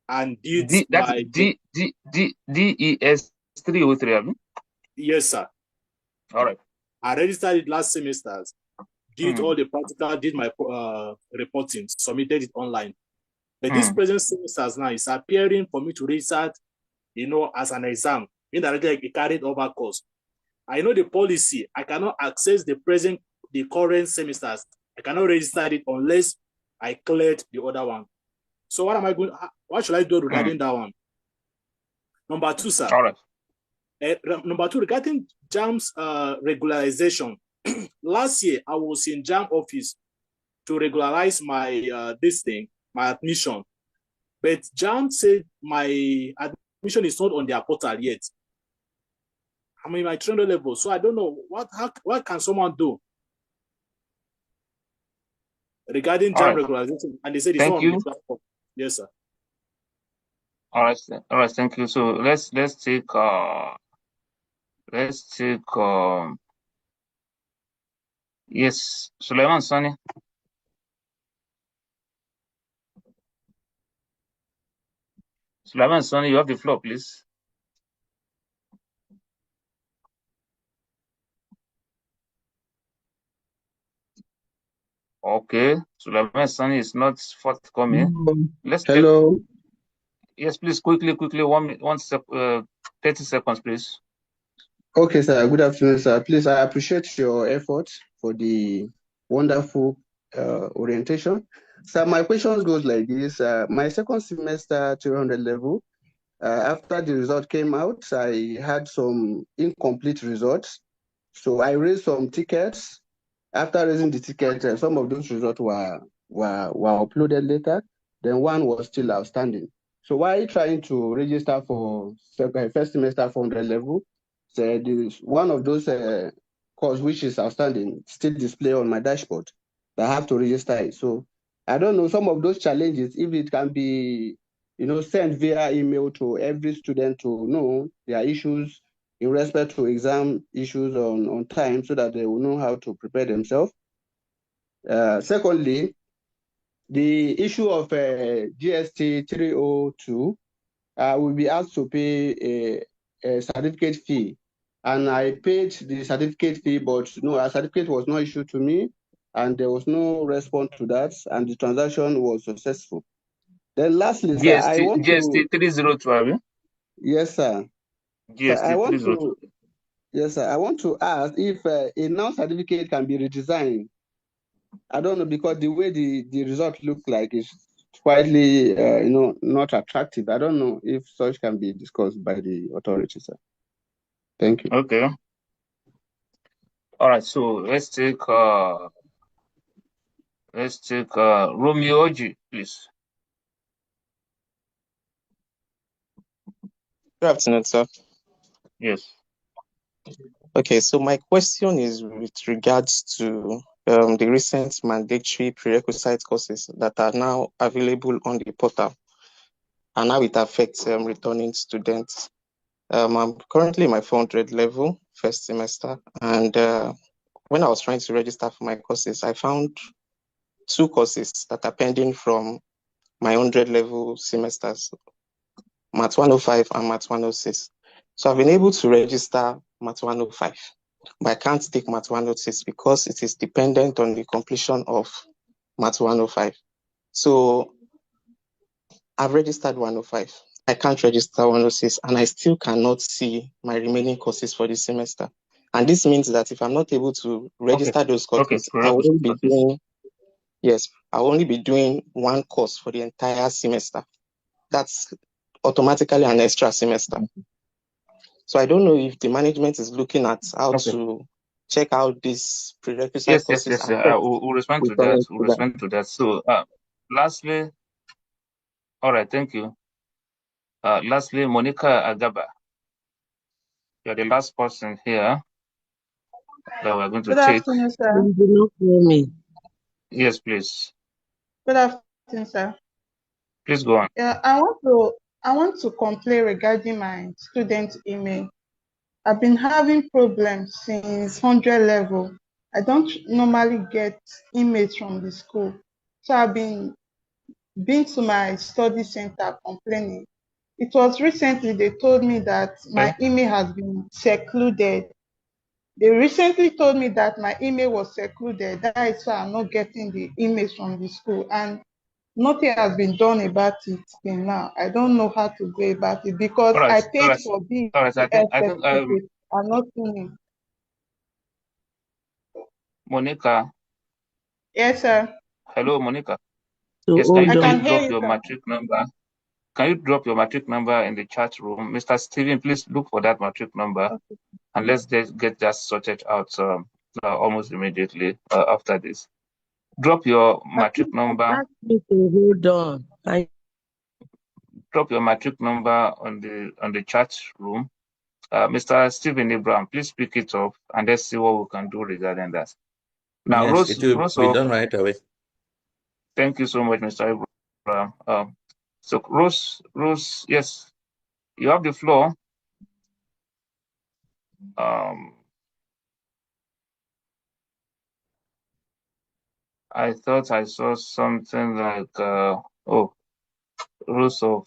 and did my DES 303. I mean? Yes, sir. All right. I registered it last semester. Did all the practical. Did my reporting. Submitted it online. But this present semester now is appearing for me to register, as an exam. Indirectly, a carried over course. I know the policy. I cannot access the current semesters. I cannot register it unless I cleared the other one. So what should I do regarding that one? Number 2, sir. All right. Number 2, regarding JAM's regularization. Last year, I was in JAM office to regularize my my admission. But JAM said my admission is not on their portal yet. I'm in my 300 level, so I don't know what can someone do regarding JAM regularization. And they said it's not on the platform. Yes, sir. All right, thank you. So let's take yes, Sulaiman Sani. Sulaiman Sani, you have the floor, please. Okay, Sulaiman Sani is not forthcoming. Hello. Yes, please, quickly, 30 seconds, please. Okay, sir. Good afternoon, sir. Please, I appreciate your efforts for the wonderful orientation. So my questions goes like this. My second semester 200 level, after the result came out, I had some incomplete results. So I raised some tickets After raising the ticket, some of those results were uploaded later. Then one was still outstanding. So while trying to register for first semester 400 level, so one of those course which is outstanding still display on my dashboard. I have to register it. So I don't know some of those challenges, if it can be, sent via email to every student to know their issues in respect to exam issues on time, so that they will know how to prepare themselves. Secondly, the issue of GST 302, will be asked to pay a certificate fee. And I paid the certificate fee, but no, a certificate was not issued to me, and there was no response to that, and the transaction was successful. Then lastly, sir, I want GST 302, yes, sir. Sir, GST 302. yes, sir, I want to ask if a noun certificate can be redesigned. I don't know, because the way the result looks like is quietly, not attractive. I don't know if such can be discussed by the authorities, sir. Thank you. Okay. All right. So let's take Romeo Oji, please. Good afternoon, sir. Yes. Okay, so my question is with regards to the recent mandatory prerequisite courses that are now available on the portal and how it affects returning students. I'm currently in my 400 level, first semester, and when I was trying to register for my courses, I found two courses that are pending from my 100 level semesters, Mat 105 and Mat 106. So I've been able to register Mat 105, but I can't take Mat 106 because it is dependent on the completion of Mat 105. So I've registered 105. I can't register 106, and I still cannot see my remaining courses for this semester. And this means that if I'm not able to register those courses, I will only be doing, yes, I'll only be doing one course for the entire semester. That's automatically an extra semester. So I don't know if the management is looking at how to check out these prerequisite courses. Yes. We'll respond to that. We'll respond to that. So, lastly, all right, thank you. Lastly, Monica Agaba. You're the last person here that we're going to Good take. afternoon, sir. You do not hear me. Yes, please. Good afternoon, sir. Please go on. Yeah, I want to complain regarding my student email. I've been having problems since 100 level. I don't normally get emails from the school. So I've been to my study center complaining. It was recently they told me that my email has been secluded. They recently told me that my email was secluded. That is why I'm not getting the emails from the school. And nothing has been done about it till now. I don't know how to go about it because I paid for this certificate. I'm not seeing it. Monica. Yes, sir. Hello, Monica. So yes, I can can you hear drop you, your sir. matric number? Can you drop your matric number in the chat room? Mr. Steven, please look for that matric number, okay, and let's get that sorted out almost immediately after this. Drop your matric number. Ask me to hold on. Drop your matric number on the chat room. Mr. Stephen Abraham, please pick it up and let's see what we can do regarding that. Now, yes, it will be done right away. Thank you so much, Mr. Abraham. So Rose, yes, you have the floor. I thought I saw something like rules of,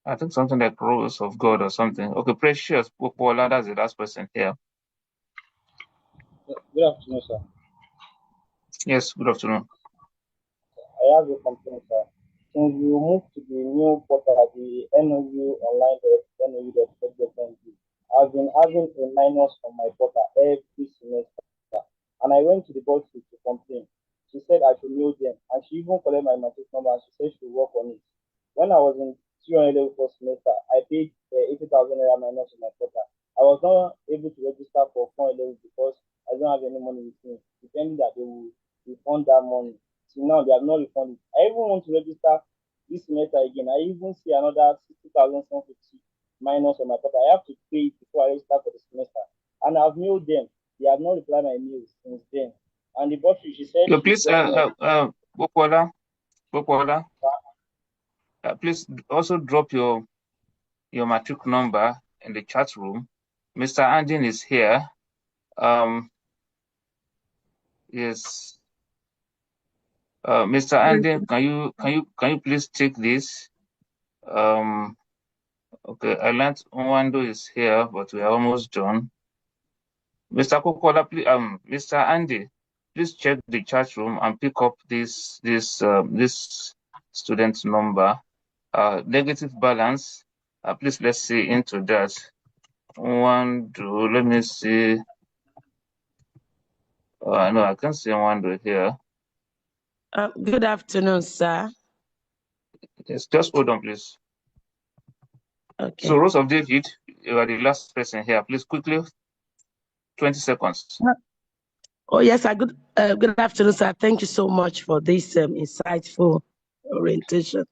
I think something like rules of God or something. Okay, Precious Popola, that's the last person here. Good afternoon, sir. Yes, good afternoon. I have a complaint, sir. Since we moved to the new portal, the NOU online, I've been having a minus on my portal every semester. And I went to the board to complain. She said I should mail them, and she even collected my matric number and she said she would work on it. When I was in 300 level first semester, I paid 80,000 naira minus on my portal. I was not able to register for 400 level because I don't have any money with me, depending that they will refund that money. So now they have not refunded. I even want to register this semester again. I even see another 60,750 minus on my pocket. I have to pay it before I register for the semester. And I've mailed them. They have not replied my mails since then. And the boss, she said Yo, she's please, working on Popola, it. please also drop your matric number in the chat room. Mr. Andin is here. Yes. Mr. Andin, can you please take this? Okay, I learned Nwando is here, but we are almost done. Mr. Kokola, please, Mr. Andy, please check the chat room and pick up this student number. Negative balance. Please let's see into that. Nwando, let me see. No, I can't see Nwando here. Good afternoon, sir. Yes, just hold on, please. Okay. So, Rose of David, you are the last person here. Please quickly, 20 seconds. Oh, yes, sir. Good afternoon, sir. Thank you so much for this insightful orientation.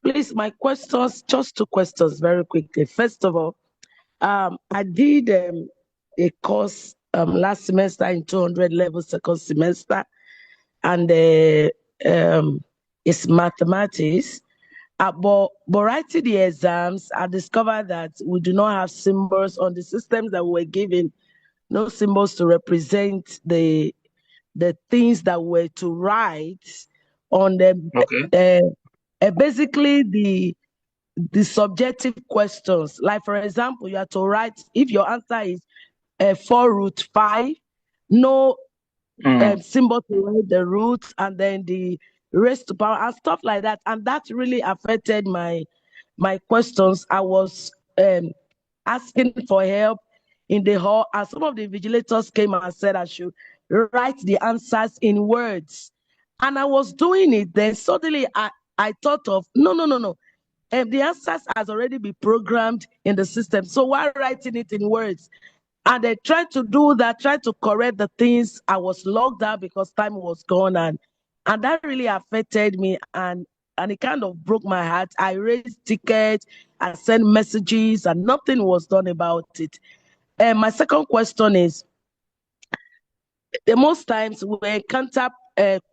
Please, my questions, just two questions very quickly. First of all, I did a course last semester in 200 level second semester, and it's mathematics. But writing the exams, I discovered that we do not have symbols on the systems that we were given, no symbols to represent the things that were to write on the basically the subjective questions. Like for example, you have to write if your answer is 4 root 5, no symbol to write the roots and then the raised to power and stuff like that. And that really affected my questions. I was asking for help in the hall, and some of the vigilators came and said I should write the answers in words. And I was doing it. Then suddenly I thought of no. The answers has already been programmed in the system. So why writing it in words? And I tried to do that, tried to correct the things. I was locked out because time was gone, and that really affected me, and it kind of broke my heart. I raised tickets, I sent messages, and nothing was done about it. And my second question is, the most times we encounter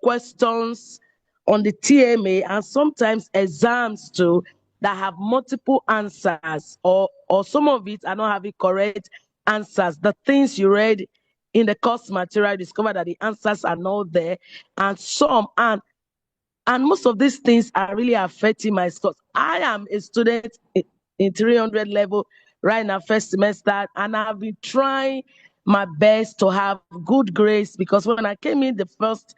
questions on the TMA and sometimes exams too that have multiple answers, or some of it are not having correct answers. The things you read in the course material, discover that the answers are not there, and some and most of these things are really affecting my scores. I am a student in 300 level right now, first semester, and I've been trying my best to have good grades, because when I came in the first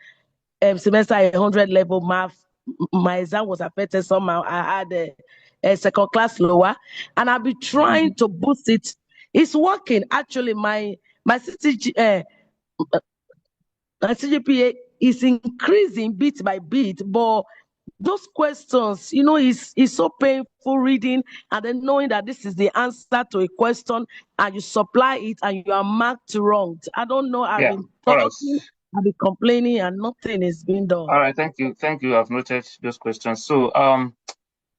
semester at 100 level math, my exam was affected somehow. I had a second class lower, and I've been trying to boost it. It's working. Actually, my CCG, my CGPA is increasing bit by bit, but those questions, is so painful reading and then knowing that this is the answer to a question and you supply it and you are marked wrong. I don't know. I've been All right. talking, I've been complaining, and nothing is being done. All right. Thank you. I've noted those questions. So,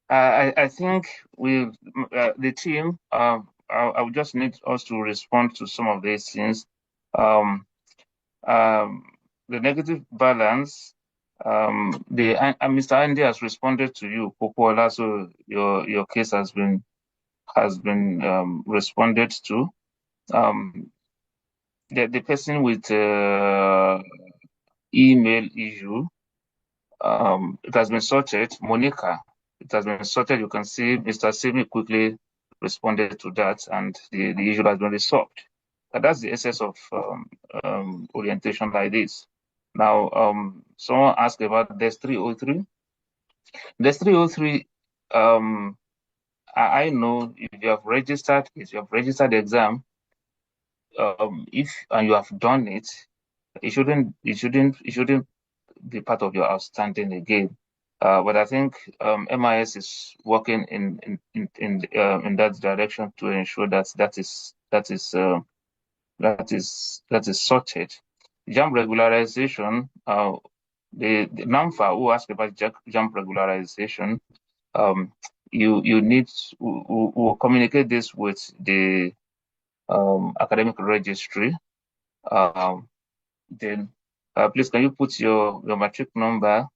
I think with the team, I would just need us to respond to some of these things. The negative balance. Mr. Andy has responded to you, Popola. So your case has been responded to. The person with email issue, it has been sorted. Monica, it has been sorted. You can see Mr. Simi quickly responded to that, and the issue has been resolved. But that's the essence of orientation like this. Now, someone asked about DES 303. DES 303, I know if you have registered the exam, if and you have done it, it shouldn't be part of your outstanding again. But I think MIS is working in that direction to ensure that that is that is sorted. Jump regularization, the NAMFA who asked about jump regularization, you need we'll communicate this with the academic registry. Then please can you put your matric number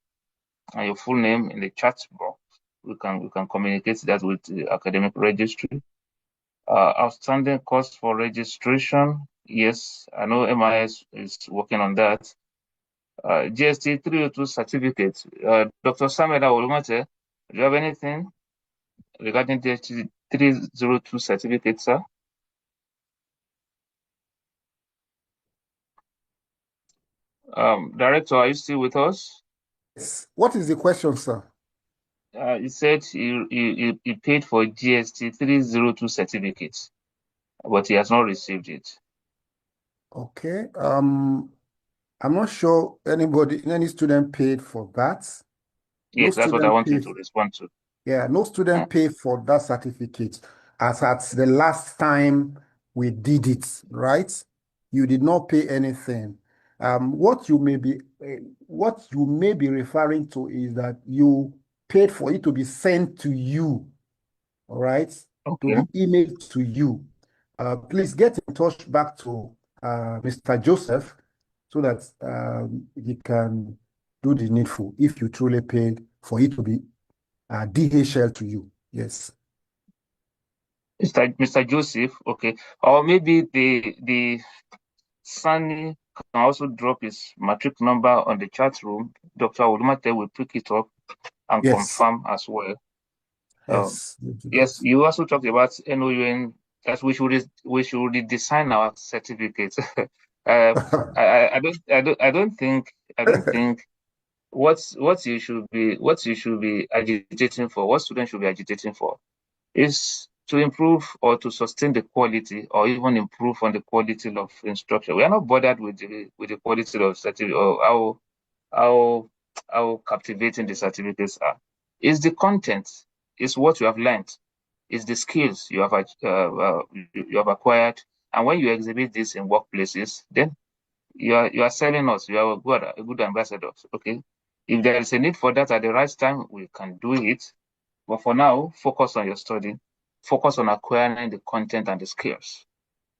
and your full name in the chat box? We can communicate that with the academic registry. Outstanding cost for registration. Yes, I know MIS is working on that. GST 302 certificate. Dr. Samuel Olumate, do you have anything regarding GST 302 certificate, sir? Director, are you still with us? Yes. What is the question, sir? He said he paid for GST 302 certificates, but he has not received it. Okay. I'm not sure any student paid for that. Yes, that's what I want you to respond to. Yeah, no student paid for that certificate as at the last time we did it, right? You did not pay anything. What you may be referring to is that you paid for it to be sent to you, all right? Okay. To be emailed to you. Please get in touch back to Mr. Joseph so that he can do the needful if you truly paid for it to be DHL to you. Yes. Mr. Joseph, okay. Or maybe the Sunny can also drop his matric number on the chat room. Dr. Olumate will pick it up and confirm as well. Yes. Yes, you also talked about NOUN that we should redesign our certificates. I don't think what you should be agitating for, what students should be agitating for, is to improve or to sustain the quality or even improve on the quality of instruction. We are not bothered with the quality of certificate or how captivating the certificates are. It's the content, it's what you have learned, it's the skills you have acquired, and when you exhibit this in workplaces, then you are selling us. You are a good ambassador. Okay, if there is a need for that at the right time, we can do it. But for now, focus on your study, focus on acquiring the content and the skills.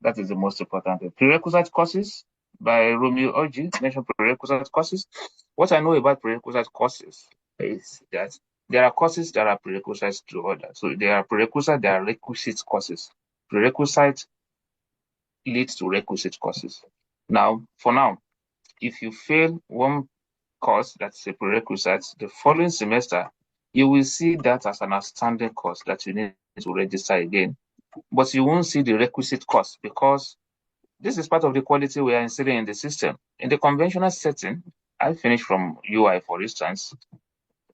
That is the most important thing. Prerequisite courses by Romeo Orji mentioned prerequisite courses. What I know about prerequisite courses is that there are courses that are prerequisites to others. So there are prerequisite, there are requisite courses. Prerequisite leads to requisite courses. Now, for now, if you fail one course that's a prerequisite, the following semester, you will see that as an outstanding course that you need to register again. But you won't see the requisite course because this is part of the quality we are instilling in the system. In the conventional setting, I finished from UI, for instance.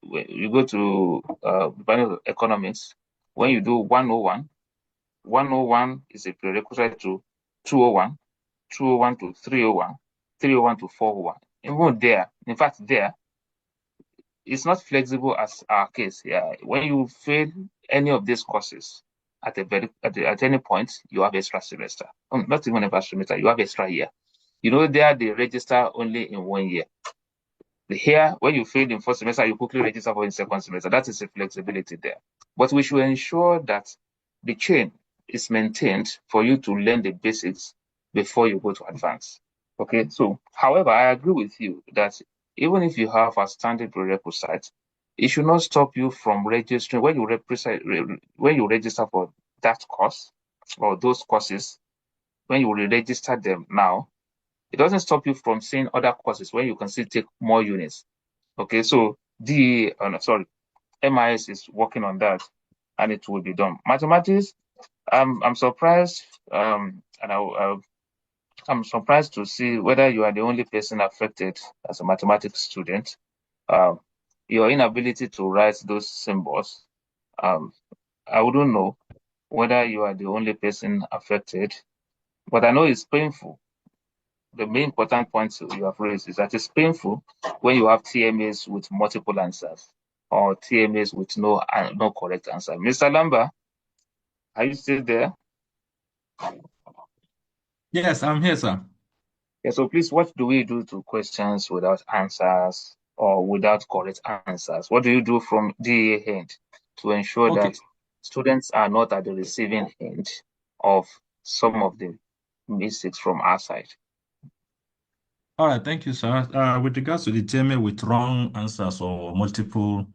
You go to Department of Economics. When you do 101, 101 is a prerequisite to 201, 201 to 301, 301 to 401. Even there, in fact, there, it's not flexible as our case. Yeah, when you fail any of these courses at any point, you have extra semester. Not even extra semester, you have extra year. You know, there they register only in 1 year. Here, when you fail in first semester, you quickly register for in second semester. That is a flexibility there. But we should ensure that the chain is maintained for you to learn the basics before you go to advance. Okay, so however, I agree with you that even if you have a standard prerequisite, it should not stop you from registering when you register for that course or those courses. When you re-register them now, it doesn't stop you from seeing other courses where you can still take more units. Okay, so MIS is working on that, and it will be done. Mathematics, I'm surprised, I'm surprised to see whether you are the only person affected as a mathematics student. Your inability to write those symbols. I wouldn't know whether you are the only person affected, but I know it's painful. The main important point you have raised is that it's painful when you have TMAs with multiple answers or TMAs with no correct answer. Mr. Lamba, are you still there? Yes, I'm here, sir. Yeah, so please, what do we do to questions without answers or without correct answers? What do you do from DA end to ensure Okay. that students are not at the receiving end of some of the mistakes from our side? All right, thank you, sir. With regards to the TMA with wrong answers or multiple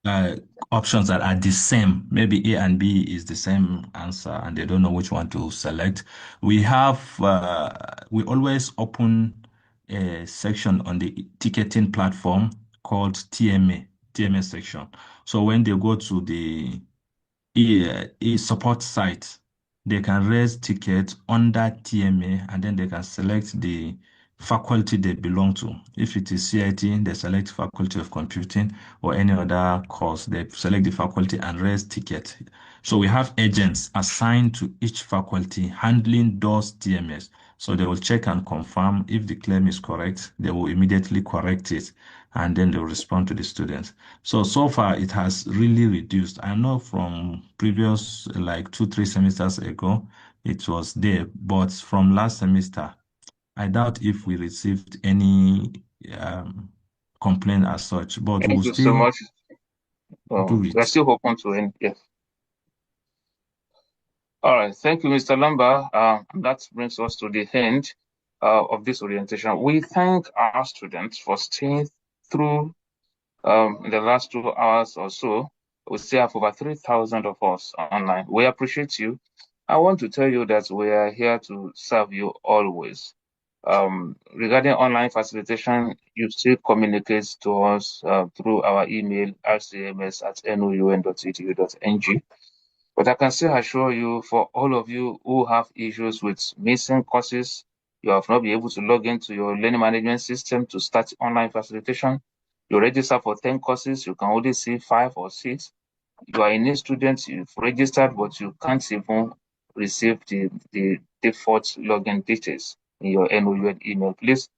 uh, options that are the same, maybe A and B is the same answer and they don't know which one to select, we always open a section on the ticketing platform called TMA section. So when they go to the support site, they can raise tickets under TMA and then they can select the faculty they belong to. If it is CIT, they select Faculty of Computing, or any other course, they select the faculty and raise ticket. So we have agents assigned to each faculty handling those TMS. So they will check and confirm if the claim is correct. They will immediately correct it and then they'll respond to the students. So far it has really reduced. I know from previous like 2, 3 semesters ago, it was there, but from last semester, I doubt if we received any complaint as such, but we'll Thank you so still much. do We're it. still hoping to end. Yes. All right. Thank you, Mr. Lamba. That brings us to the end of this orientation. We thank our students for staying through in the last 2 hours or so. We still have over 3,000 of us online. We appreciate you. I want to tell you that we are here to serve you always. Regarding online facilitation, you still communicate to us through our email, rcms@noun.edu.ng. But I can still assure you, for all of you who have issues with missing courses, you have not been able to log into your learning management system to start online facilitation. You register for 10 courses, you can only see 5 or 6. You are a new student, you've registered, but you can't even receive the default login details in your NOUN email. Please,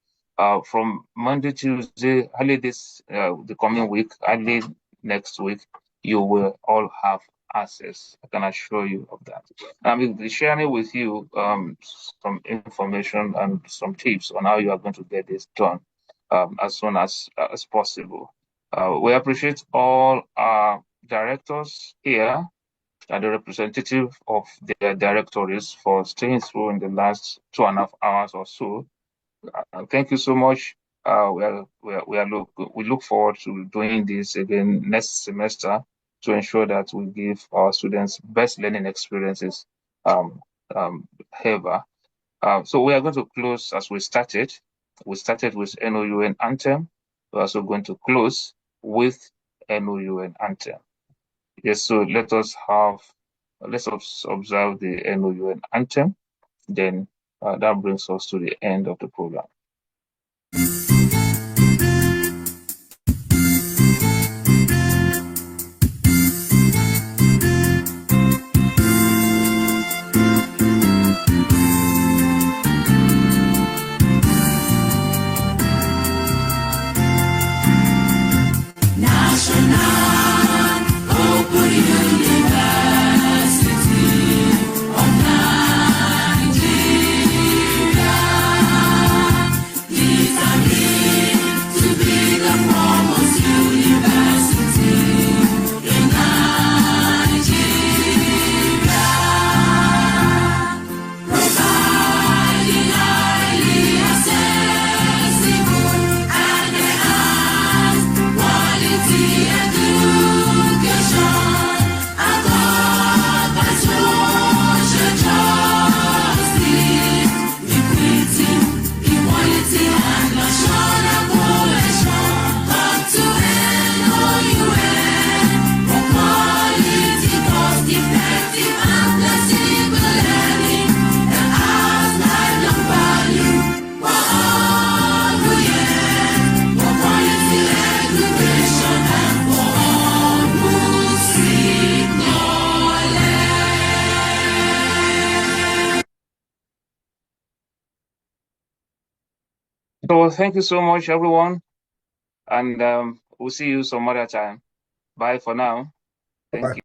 from Monday, Tuesday, early the coming week, early next week, you will all have access. I can assure you of that. I will be sharing with you some information and some tips on how you are going to get this done as soon as possible. We appreciate all our directors here and the representative of their directories for staying through in the last 2.5 hours or so. Thank you so much. We look forward to doing this again next semester to ensure that we give our students best learning experiences ever. So we are going to close as we started. We started with NOUN Anthem. We're also going to close with NOUN Anthem. Yes, so let's observe the NOUN Anthem. Then that brings us to the end of the program. So thank you so much, everyone, and we'll see you some other time. Bye for now. Thank you.